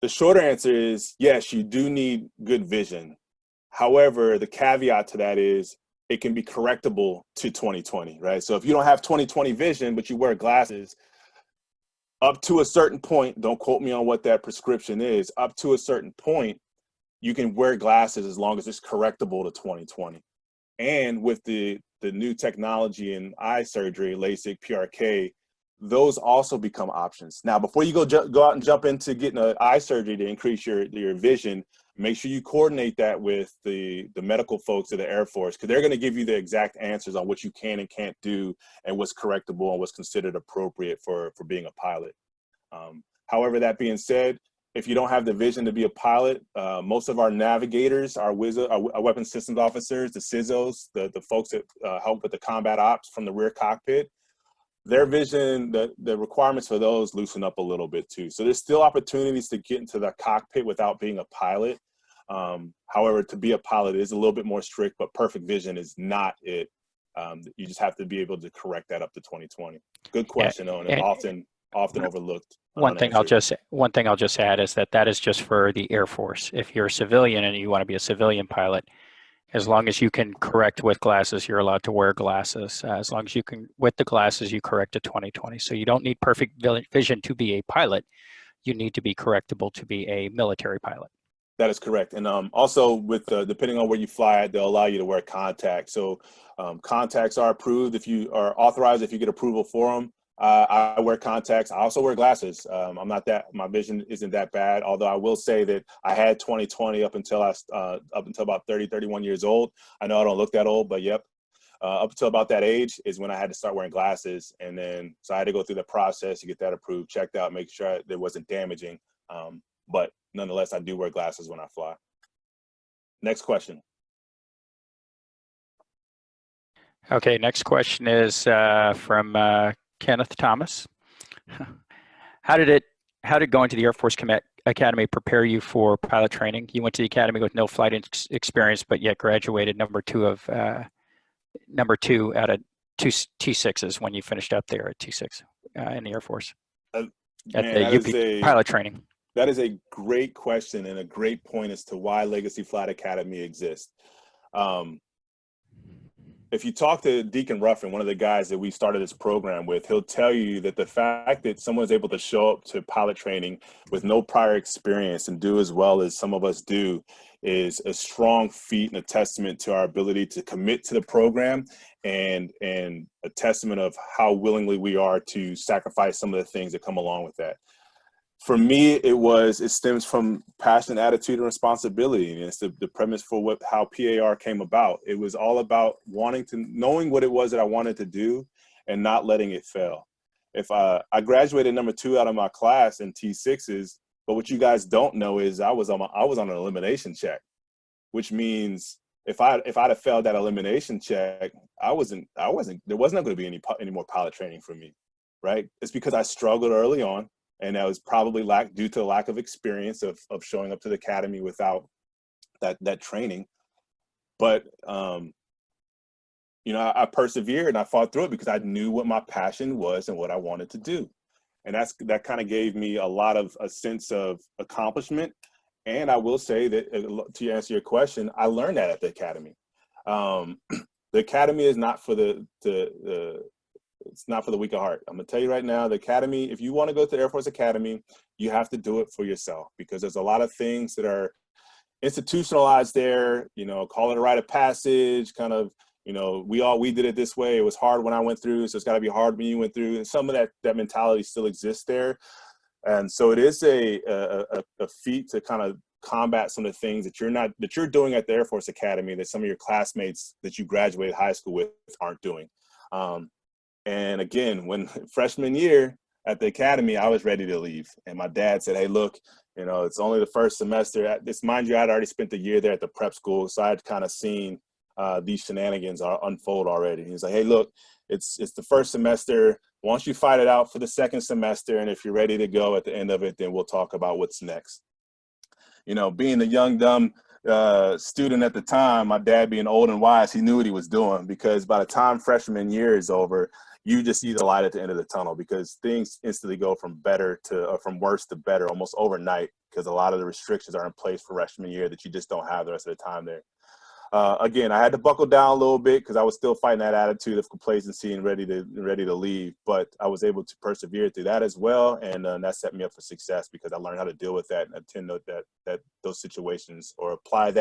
The short answer is yes, you do need good vision. However, the caveat to that is it can be correctable to 20/20, right? So if you don't have 20/20 vision, but you wear glasses, up to a certain point, don't quote me on what that prescription is, up to a certain point, you can wear glasses as long as it's correctable to 20/20. And with the new technology in eye surgery, LASIK, PRK, those also become options. Now, before you go out and jump into getting an eye surgery to increase your vision, make sure you coordinate that with the medical folks of the Air Force, because they're going to give you the exact answers on what you can and can't do and what's correctable and what's considered appropriate for being a pilot. However, that being said, if you don't have the vision to be a pilot, most of our navigators, our weapons systems officers, the CISOs, the folks that help with the combat ops from the rear cockpit, their vision, the requirements for those loosen up a little bit too. So there's still opportunities to get into the cockpit without being a pilot. However, to be a pilot is a little bit more strict, but perfect vision is not it. You just have to be able to correct that up to 20/20. Good question, though, and often overlooked. One thing I'll just add is that is just for the Air Force. If you're a civilian and you want to be a civilian pilot, as long as you can correct with glasses, you're allowed to wear glasses. As long as you can, with the glasses, you correct to 20/20. So you don't need perfect vision to be a pilot. You need to be correctable to be a military pilot. That is correct. And also with depending on where you fly at, they'll allow you to wear contacts. So contacts are approved if you are authorized, if you get approval for them. I wear contacts. I also wear glasses. My vision isn't that bad. Although I will say that I had 20/20 up until about 30, 31 years old. I know I don't look that old, but yep. Up until about that age is when I had to start wearing glasses. And then, so I had to go through the process to get that approved, checked out, make sure it wasn't damaging. But nonetheless, I do wear glasses when I fly. Next question. Okay, next question is from Kenneth Thomas. How did going to the Air Force Academy prepare you for pilot training? You went to the academy with no flight experience, but yet graduated number two out of two T6s when you finished up there at T6 in the Air Force at the UP pilot training. That is a great question and a great point as to why Legacy Flight Academy exists. If you talk to Deacon Ruffin, one of the guys that we started this program with, he'll tell you that the fact that someone's able to show up to pilot training with no prior experience and do as well as some of us do is a strong feat and a testament to our ability to commit to the program and a testament of how willingly we are to sacrifice some of the things that come along with that. For me, it stems from passion, attitude, and responsibility. And it's the premise for how P.A.R. came about. It was all about knowing what it was that I wanted to do and not letting it fail. If I graduated number 2 out of my class in T6s, but what you guys don't know is I was on an elimination check, which means if I'd have failed that elimination check, there wasn't going to be any more pilot training for me, right? It's because I struggled early on. And that was probably due to a lack of experience of showing up to the academy without that training. But, you know, I persevered and I fought through it because I knew what my passion was and what I wanted to do. And that kind of gave me a lot of a sense of accomplishment. And I will say that, to answer your question, I learned that at the academy. The academy is not for it's not for the weak of heart. I'm gonna tell you right now, the academy, if you want to go to the Air Force Academy, you have to do it for yourself, because there's a lot of things that are institutionalized there, you know, call it a rite of passage, kind of, you know, we did it this way. It was hard when I went through, so it's got to be hard when you went through. And some of that mentality still exists there. And so it is a feat to kind of combat some of the things that you're doing at the Air Force Academy that some of your classmates that you graduated high school with aren't doing. And again, when freshman year at the academy, I was ready to leave. And my dad said, hey, look, you know, it's only the first semester. Mind you, I'd already spent a year there at the prep school, so I'd kind of seen these shenanigans unfold already. He's like, hey, look, it's the first semester. Once you fight it out for the second semester, and if you're ready to go at the end of it, then we'll talk about what's next. You know, being a young, dumb student at the time, my dad being old and wise, he knew what he was doing, because by the time freshman year is over, you just see the light at the end of the tunnel, because things instantly go from from worse to better almost overnight, because a lot of the restrictions are in place for freshman year that you just don't have the rest of the time there. Again, I had to buckle down a little bit because I was still fighting that attitude of complacency and ready to leave, but I was able to persevere through that as well, and that set me up for success, because I learned how to deal with that and attend those situations, or apply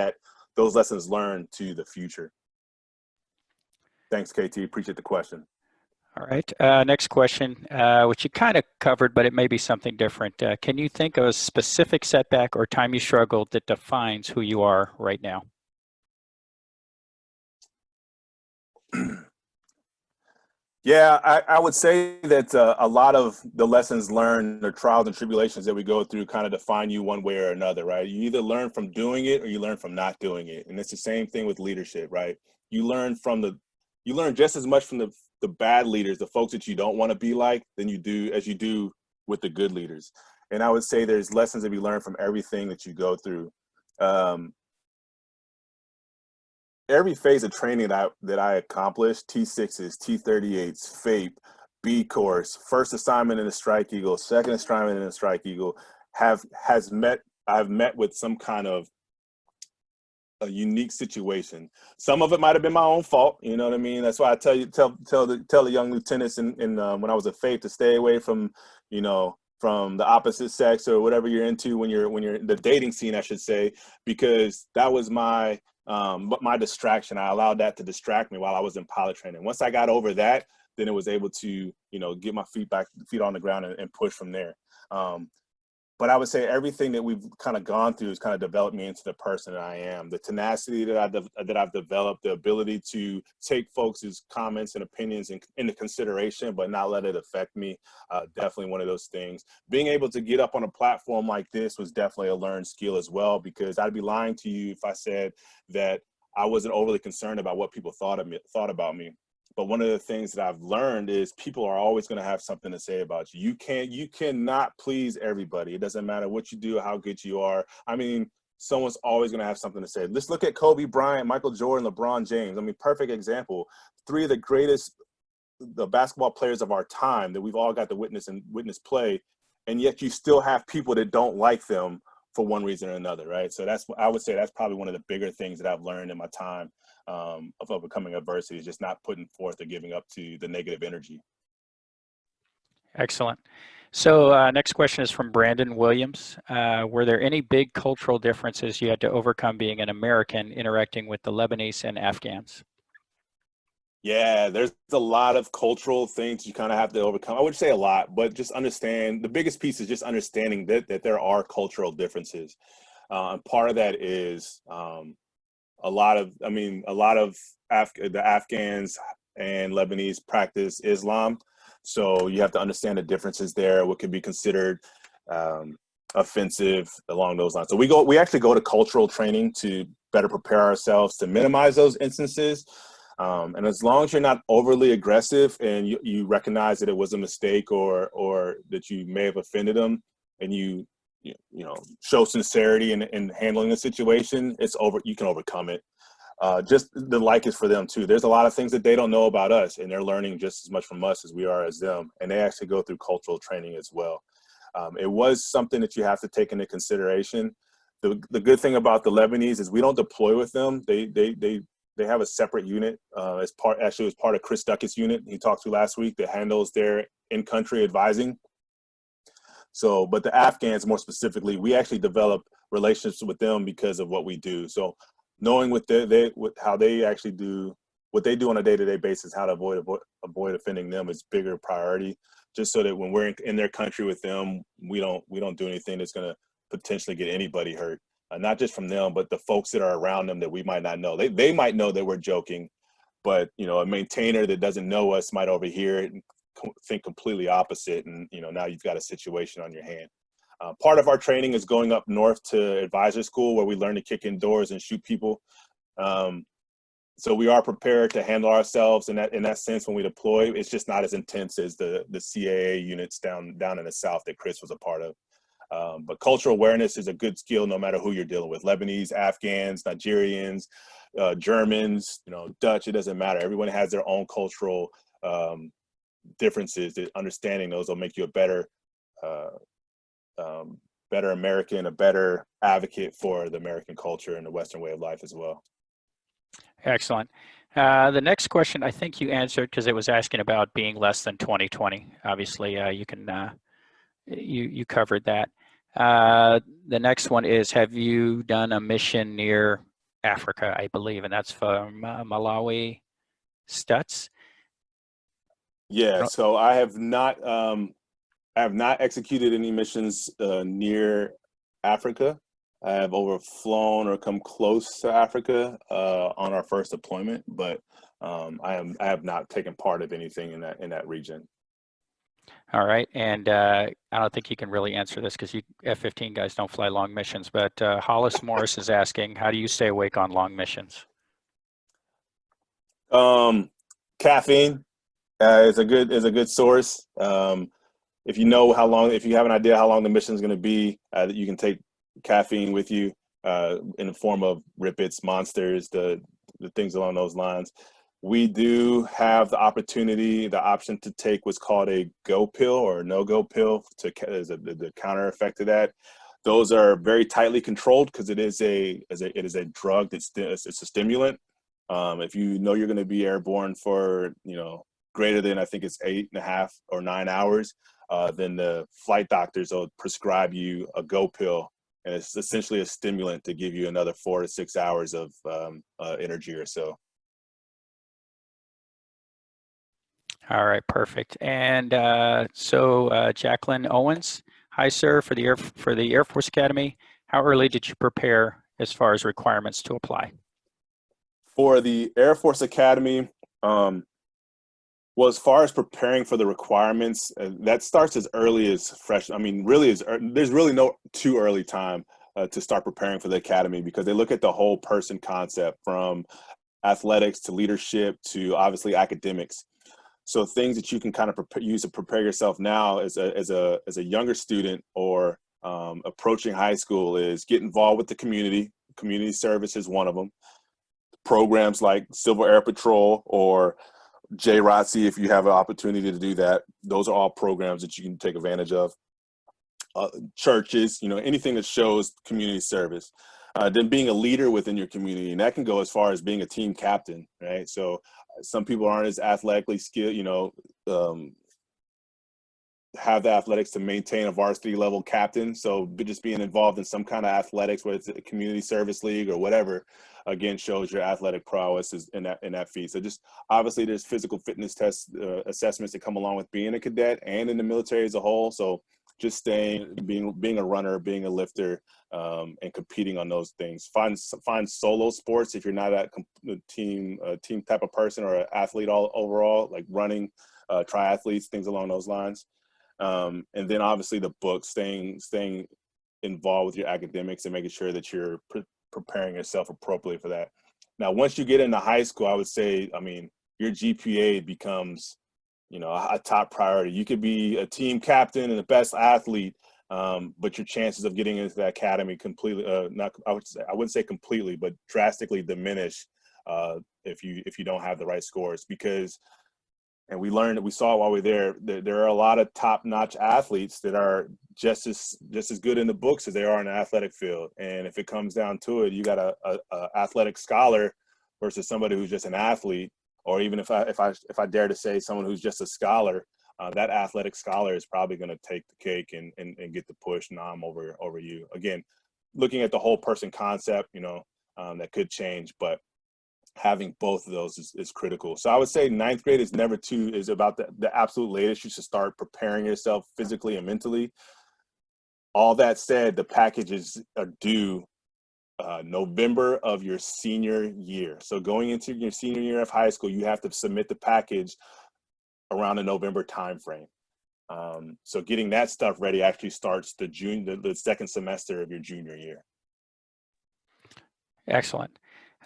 those lessons learned to the future. Thanks, KT. Appreciate the question. All right. Next question, which you kind of covered, but it may be something different. Can you think of a specific setback or time you struggled that defines who you are right now? Yeah, I would say that a lot of the lessons learned or trials and tribulations that we go through kind of define you one way or another, right? You either learn from doing it or you learn from not doing it. And it's the same thing with leadership, right? You learn just as much from the bad leaders, the folks that you don't want to be like, than you do with the good leaders. And I would say there's lessons that we learn from everything that you go through. Every phase of training that I accomplished, T6s, T38s, FAPE, B course, first assignment in the Strike Eagle, second assignment in the Strike Eagle, I've met with some kind of a unique situation. Some of it might have been my own fault, you know what I mean? That's why I tell the young lieutenants in when I was a FAPE to stay away from, you know, from the opposite sex or whatever you're into when you're in the dating scene, I should say, because that was my distraction. I allowed that to distract me while I was in pilot training. Once I got over that, then it was able to, you know, get my feet on the ground and push from there. But I would say everything that we've kind of gone through has kind of developed me into the person that I am. The tenacity that I've developed, the ability to take folks' comments and opinions into consideration, but not let it affect me. Definitely one of those things. Being able to get up on a platform like this was definitely a learned skill as well, because I'd be lying to you if I said that I wasn't overly concerned about what people thought about me. But one of the things that I've learned is people are always going to have something to say about you. You cannot please everybody. It doesn't matter what you do, how good you are. I mean, someone's always going to have something to say. Let's look at Kobe Bryant, Michael Jordan, LeBron James. I mean, perfect example. Three of the greatest basketball players of our time that we've all got to witness play, and yet you still have people that don't like them for one reason or another, right? So I would say that's probably one of the bigger things that I've learned in my time of overcoming adversity, is just not putting forth or giving up to the negative energy. Excellent. So next question is from Brandon Williams. Were there any big cultural differences you had to overcome being an American interacting with the Lebanese and Afghans? Yeah, there's a lot of cultural things you kind of have to overcome. I would say a lot, but just understand, the biggest piece is just understanding that there are cultural differences. And part of that is a lot of the Afghans and Lebanese practice Islam. So you have to understand the differences there, what could be considered offensive along those lines. So we actually go to cultural training to better prepare ourselves to minimize those instances. And as long as you're not overly aggressive and you recognize that it was a mistake or that you may have offended them, and you show sincerity in handling the situation, you can overcome it. just the like is for them too. There's a lot of things that they don't know about us, and they're learning just as much from us as we are as them. And they actually go through cultural training as well. It was something that you have to take into consideration. The good thing about the Lebanese is we don't deploy with them. They have a separate unit as part of Chris Duckett's unit he talked to last week that handles their in-country advising. So, but the Afghans more specifically, we actually develop relationships with them because of what we do. So knowing what how they actually do, what they do on a day-to-day basis, how to avoid offending them is bigger priority, just so that when we're in their country with them, we don't do anything that's going to potentially get anybody hurt. Not just from them, but the folks that are around them that we might not know. They might know that we're joking, but a maintainer that doesn't know us might overhear it and think completely opposite, and now you've got a situation on your hand. Part of our training is going up north to advisor school, where we learn to kick indoors and shoot people. So we are prepared to handle ourselves in that sense when we deploy. It's just not as intense as the CAA units down in the south that Chris was a part of. But cultural awareness is a good skill no matter who you're dealing with. Lebanese, Afghans, Nigerians, Germans, Dutch, it doesn't matter. Everyone has their own cultural differences. Understanding those will make you a better American, a better advocate for the American culture and the Western way of life as well. Excellent. The next question I think you answered, because it was asking about being less than 2020. Obviously, you covered that. The next one is, have you done a mission near Africa, I believe, and that's from Malawi Stutz? Yeah, so I have not executed any missions near Africa. I have overflown or come close to Africa on our first deployment, but I have not taken part of anything in that region. All right, and I don't think you can really answer this because you F-15 guys don't fly long missions, but Hollis Morris is asking, how do you stay awake on long missions? Caffeine is a good source. If you have an idea how long the mission is going to be, you can take caffeine with you in the form of Rippets, Monsters, the things along those lines. We do have the option to take what's called a go pill or no-go pill as the counter effect to that. Those are very tightly controlled because it is a drug it's a stimulant. If you know you're going to be airborne for greater than, I think it's 8.5 or 9 hours, then the flight doctors will prescribe you a go pill, and it's essentially a stimulant to give you another 4 to 6 hours of energy or so. All right, perfect. And so Jacqueline Owens, hi sir, for the Air Force Academy, how early did you prepare as far as requirements to apply? For the Air Force Academy, well, as far as preparing for the requirements, that starts as early as freshman. I mean, there's really no too early time to start preparing for the academy, because they look at the whole person concept, from athletics to leadership to obviously academics. So things that you can kind of use to prepare yourself now as a younger student or approaching high school is get involved with the community. Community service is one of them. Programs like Civil Air Patrol or JROTC, if you have an opportunity to do that, those are all programs that you can take advantage of. Churches, anything that shows community service. Then being a leader within your community, and that can go as far as being a team captain, right? So some people aren't as athletically skilled, have the athletics to maintain a varsity level captain. So just being involved in some kind of athletics, whether it's a community service league or whatever, again, shows your athletic prowess is in that feat. So just obviously there's physical fitness tests, assessments that come along with being a cadet and in the military as a whole. So just being a runner, being a lifter, and competing on those things. Find solo sports if you're not a team type of person or an athlete overall, like running, triathletes, things along those lines. And then obviously the book, staying involved with your academics and making sure that you're preparing yourself appropriately for that. Now, once you get into high school, I would say, your GPA becomes, a top priority. You could be a team captain and the best athlete, but your chances of getting into the academy completely, I wouldn't say completely, but drastically diminish if you don't have the right scores. Because, and we saw while we were there are a lot of top-notch athletes that are just as good in the books as they are in the athletic field. And if it comes down to it, you got a athletic scholar versus somebody who's just an athlete, or even if I dare to say someone who's just a scholar, that athletic scholar is probably going to take the cake and get the push nom over you. Again, looking at the whole person concept, that could change, but having both of those is critical. So I would say ninth grade is about the absolute latest you should start preparing yourself physically and mentally. All that said, the packages are due November of your senior year. So going into your senior year of high school, you have to submit the package around the November timeframe. So getting that stuff ready actually starts the second semester of your junior year. Excellent.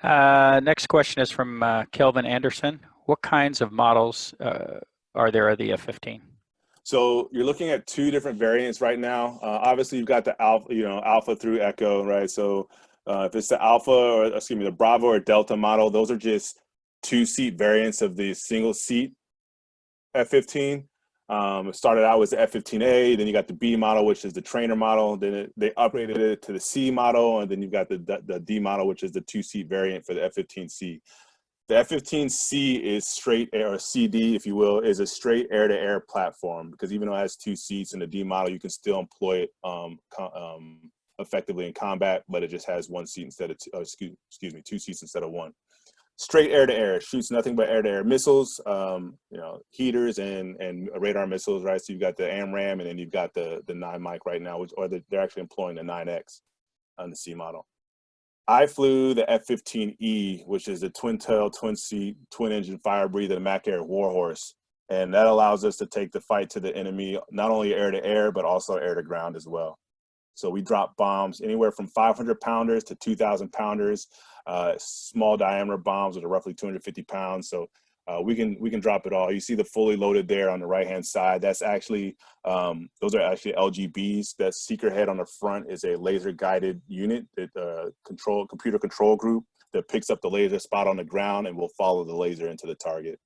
Next question is from Kelvin Anderson. What kinds of models are there of the F-15? So you're looking at two different variants right now. Obviously, you've got the alpha through Echo, right? So if it's the alpha, or excuse me, the Bravo or Delta model, those are just 2-seat variants of the single seat F-15. It started out with the F-15A, then you got the B model, which is the trainer model. Then they upgraded it to the C model, and then you've got the D model, which is the 2-seat variant for the F-15C. The F-15C is straight air, or CD, if you will, is a straight air-to-air platform, because even though it has 2 seats in the D model, you can still employ it effectively in combat, but it just has 1 seat instead of 2 seats instead of 1. Straight air-to-air, shoots nothing but air-to-air missiles, heaters and radar missiles, right? So you've got the AMRAAM, and then you've got the 9 mic right now, they're actually employing the 9X on the C model. I flew the F-15E, which is the twin-tail, twin-seat, twin-engine fire-breathing Mac Air Warhorse, and that allows us to take the fight to the enemy, not only air-to-air, but also air-to-ground as well. So we drop bombs anywhere from 500-pounders to 2,000-pounders, small diameter bombs that are roughly 250 pounds. So we can drop it all. You see the fully loaded there on the right-hand side. That's actually, those are actually LGBs. That seeker head on the front is a laser-guided unit, that computer control group that picks up the laser spot on the ground and will follow the laser into the target.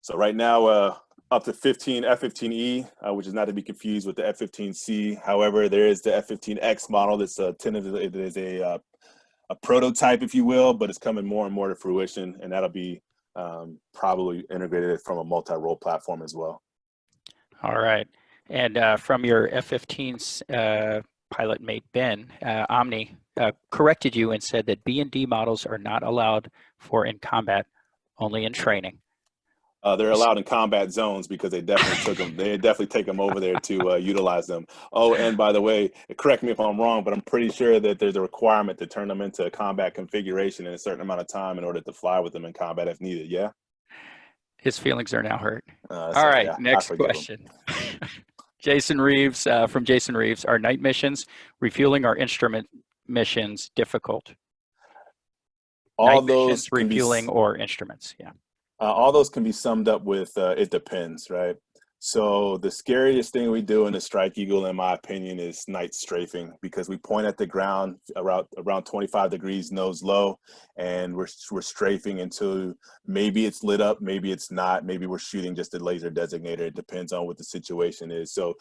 So right now, up to F-15E, which is not to be confused with the F-15C. However, there is the F-15X model that's tentatively, it is a prototype, if you will, but it's coming more and more to fruition, and that'll be probably integrated from a multi-role platform as well. All right. And from your F-15 pilot mate, Ben, Omni corrected you and said that B and D models are not allowed for in combat, only in training. They're allowed in combat zones because they definitely took them. They definitely take them over there to utilize them. Oh, and by the way, correct me if I'm wrong, but I'm pretty sure that there's a requirement to turn them into a combat configuration in a certain amount of time in order to fly with them in combat if needed. Yeah. His feelings are now hurt. All So, right, yeah, next question. Jason Reeves, from Jason Reeves, are night missions, refueling, or instrument missions difficult? All night those missions, refueling, or instruments, yeah. All those can be summed up with it depends, right? So the scariest thing we do in the Strike Eagle, in my opinion, is night strafing, because we point at the ground around 25 degrees nose low, and we're strafing until maybe it's lit up, maybe it's not, maybe we're shooting just a laser designator. It depends on what the situation is. So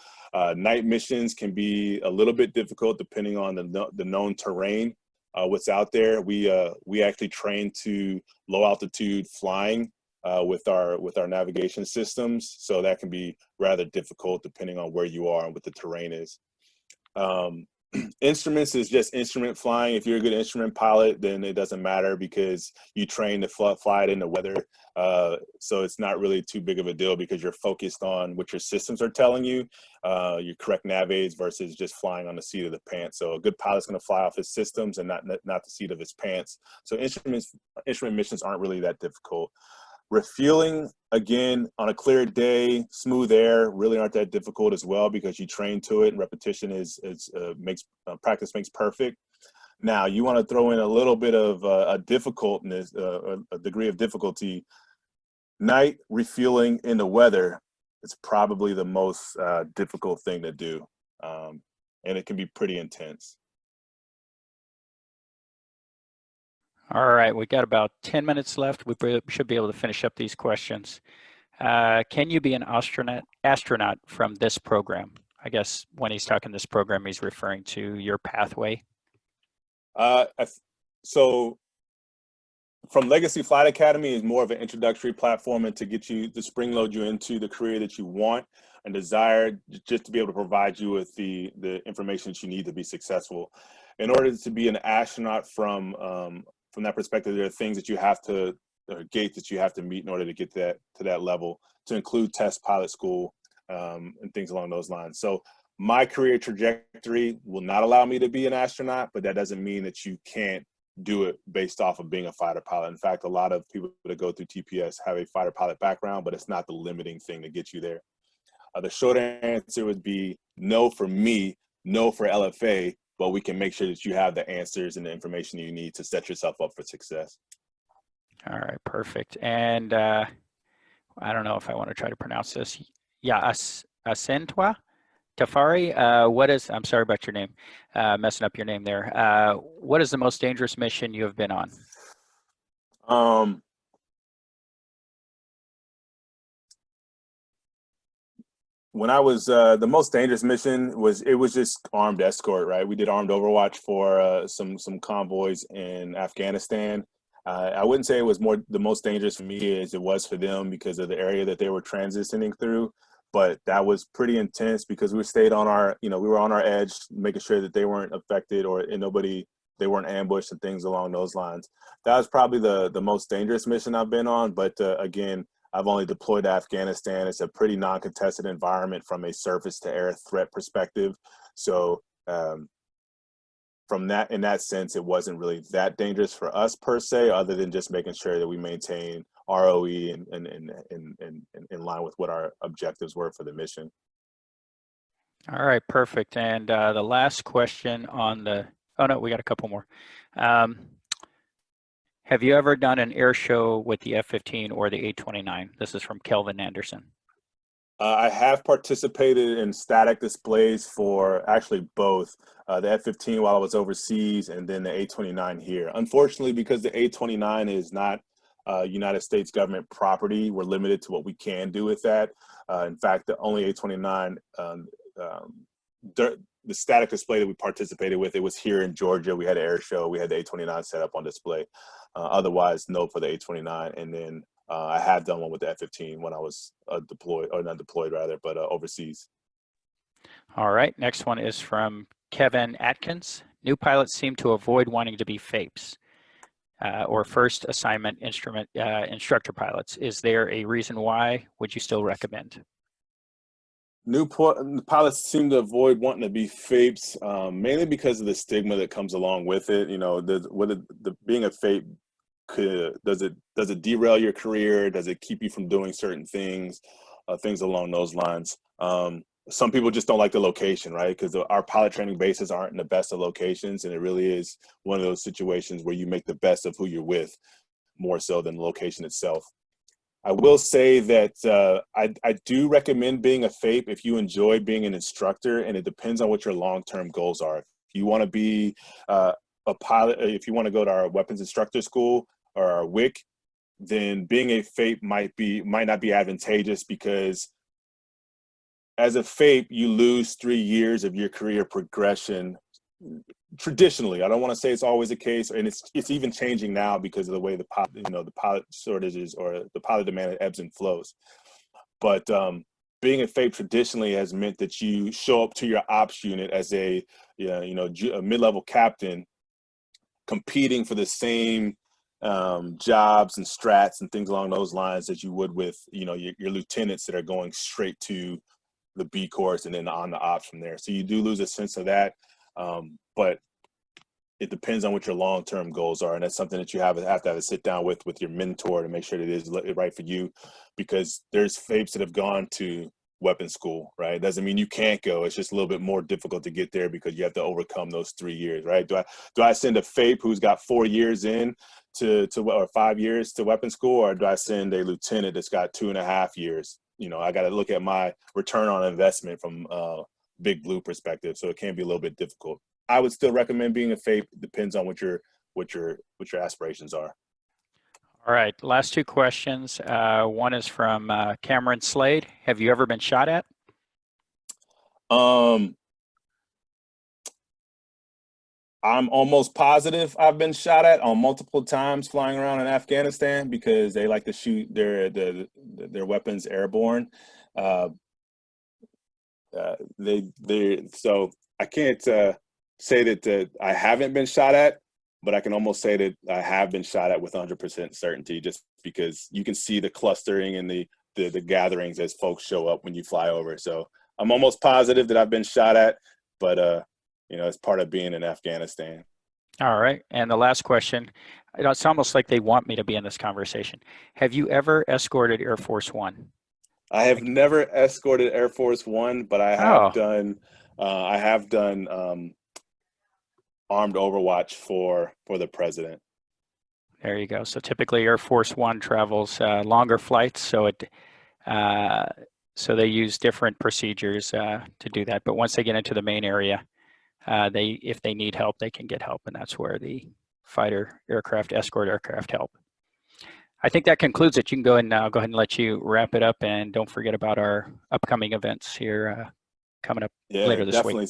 night missions can be a little bit difficult depending on the known terrain. What's out there. We actually train to low altitude flying with our navigation systems, so that can be rather difficult depending on where you are and what the terrain is. Instruments is just instrument flying. If you're a good instrument pilot, then it doesn't matter because you train to fly it in the weather. So it's not really too big of a deal because you're focused on what your systems are telling you, your correct nav aids versus just flying on the seat of the pants. So a good pilot's going to fly off his systems and not the seat of his pants. So instrument missions aren't really that difficult. Refueling, again, on a clear day, smooth air, really aren't that difficult as well because you train to it, and repetition practice makes perfect. Now, you want to throw in a little bit of a degree of difficulty. Night refueling in the weather is probably the most difficult thing to do, and it can be pretty intense. All right, we got about 10 minutes left. We should be able to finish up these questions. Can you be an astronaut from this program? I guess when he's talking this program, he's referring to your pathway. So from Legacy Flight Academy is more of an introductory platform and to get you to spring load you into the career that you want and desire, just to be able to provide you with the information that you need to be successful. In order to be an astronaut from that perspective, there are things that you have to, or gates that you have to meet in order to get to that level, to include test pilot school and things along those lines. So my career trajectory will not allow me to be an astronaut, but that doesn't mean that you can't do it based off of being a fighter pilot. In fact, a lot of people that go through TPS have a fighter pilot background, but it's not the limiting thing to get you there. The short answer would be no for me, no for LFA, but we can make sure that you have the answers and the information you need to set yourself up for success. All right, perfect. And I don't know if I want to try to pronounce this. Yeah, Asentwa Tafari, what is, I'm sorry about your name, messing up your name there. What is the most dangerous mission you have been on? When I was, the most dangerous mission was, it was just armed escort, right? We did armed overwatch for some convoys in Afghanistan. I wouldn't say it was the most dangerous for me as it was for them because of the area that they were transitioning through. But that was pretty intense because we stayed on our, we were on our edge, making sure that they weren't affected they weren't ambushed and things along those lines. That was probably the most dangerous mission I've been on. But again, I've only deployed to Afghanistan. It's a pretty non-contested environment from a surface to air threat perspective. So in that sense, it wasn't really that dangerous for us per se, other than just making sure that we maintain ROE and in line with what our objectives were for the mission. All right, perfect. And the last question on the, oh no, we got a couple more. Have you ever done an air show with the F-15 or the A-29? This is from Kelvin Anderson. I have participated in static displays for actually both the F-15 while I was overseas and then the A-29 here. Unfortunately, because the A-29 is not United States government property, we're limited to what we can do with that. In fact, the only A-29, the static display that we participated with, it was here in Georgia. We had an air show. We had the A-29 set up on display. Otherwise, no for the A-29. And then I have done one with the F-15 when I was deployed, or not deployed rather, but overseas. All right, next one is from Kevin Atkins. New pilots seem to avoid wanting to be FAPEs or first assignment instructor pilots. Is there a reason why? Would you still recommend? New pilots seem to avoid wanting to be FAPEs, mainly because of the stigma that comes along with it. Being a FAPE, does it derail your career? Does it keep you from doing certain things? Things along those lines. Some people just don't like the location, right? Because our pilot training bases aren't in the best of locations, and it really is one of those situations where you make the best of who you're with, more so than the location itself. I will say that I do recommend being a FAPE if you enjoy being an instructor, and it depends on what your long-term goals are. If you want to be a pilot, if you want to go to our weapons instructor school or our WIC, then being a FAPE might not be advantageous, because as a FAPE, you lose 3 years of your career progression. Traditionally, I don't want to say it's always the case, and it's even changing now because of the way the pilot shortages or the pilot demand ebbs and flows. But being a FAPE traditionally has meant that you show up to your ops unit as a mid-level captain, competing for the same jobs and strats and things along those lines as you would with your lieutenants that are going straight to the B course and then on the ops from there. So you do lose a sense of that. But it depends on what your long-term goals are, and that's something that you have to have a sit down with your mentor to make sure that it is right for you, because there's FAPEs that have gone to weapons school, right? It doesn't mean you can't go. It's just a little bit more difficult to get there because you have to overcome those 3 years, right? Do I send a FAPE who's got 4 years in or 5 years to weapons school, or do I send a lieutenant that's got 2.5 years? I got to look at my return on investment from Big Blue perspective, so it can be a little bit difficult. I would still recommend being a FAPE. It depends on what your what your aspirations are. All right, last two questions. One is from Cameron Slade. Have you ever been shot at? I'm almost positive I've been shot at on multiple times flying around in Afghanistan, because they like to shoot their weapons airborne. So I can't say that I haven't been shot at, but I can almost say that I have been shot at with 100% certainty, just because you can see the clustering and the gatherings as folks show up when you fly over. So I'm almost positive that I've been shot at, but you know, it's part of being in Afghanistan. All right, and the last question, it's almost like they want me to be in this conversation. Have you ever escorted Air Force One? I have never escorted Air Force One, but I have Oh, done armed overwatch for the president. there you go. So typically Air Force One travels longer flights, so so they use different procedures to do that. But once they get into the main area, if they need help, they can get help, and that's where the fighter aircraft, escort aircraft help. I think that concludes it. You can go ahead and let you wrap it up, and don't forget about our upcoming events here coming up later this week.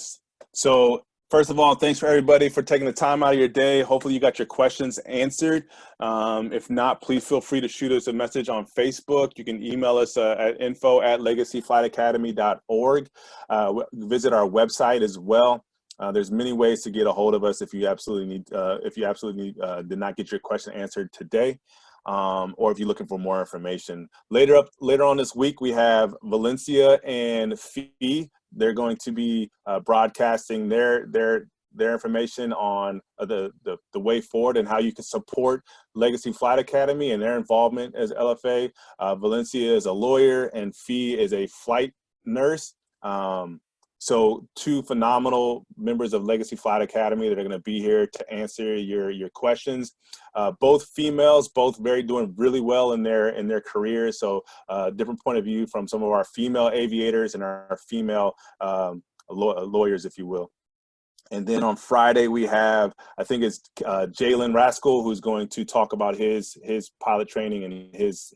So first of all, thanks for everybody for taking the time out of your day. Hopefully you got your questions answered. If not, please feel free to shoot us a message on Facebook. You can email us at info@legacyflightacademy.org. Visit our website as well. There's many ways to get a hold of us if you absolutely did not get your question answered today. Or if you're looking for more information. Later on this week, we have Valencia and Fee. They're going to be broadcasting their information on the way forward and how you can support Legacy Flight Academy and their involvement as LFA. Valencia is a lawyer and Fee is a flight nurse. So two phenomenal members of Legacy Flight Academy that are going to be here to answer your questions. Both females, both doing really well in their careers. So different point of view from some of our female aviators and our female lawyers, if you will. And then on Friday we have, I think it's Jalen Rascal, who's going to talk about his pilot training and his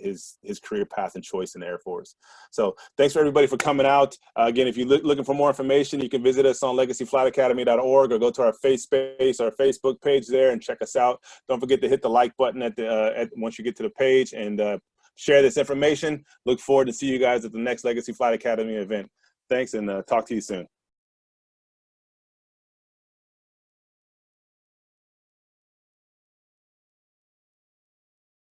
career path and choice in the Air Force. So thanks for everybody for coming out. Again, if you're looking for more information, you can visit us on legacyflightacademy.org or go to our Facebook page there and check us out. Don't forget to hit the like button once you get to the page, and share this information. Look forward to see you guys at the next Legacy Flight Academy event. Thanks, and talk to you soon.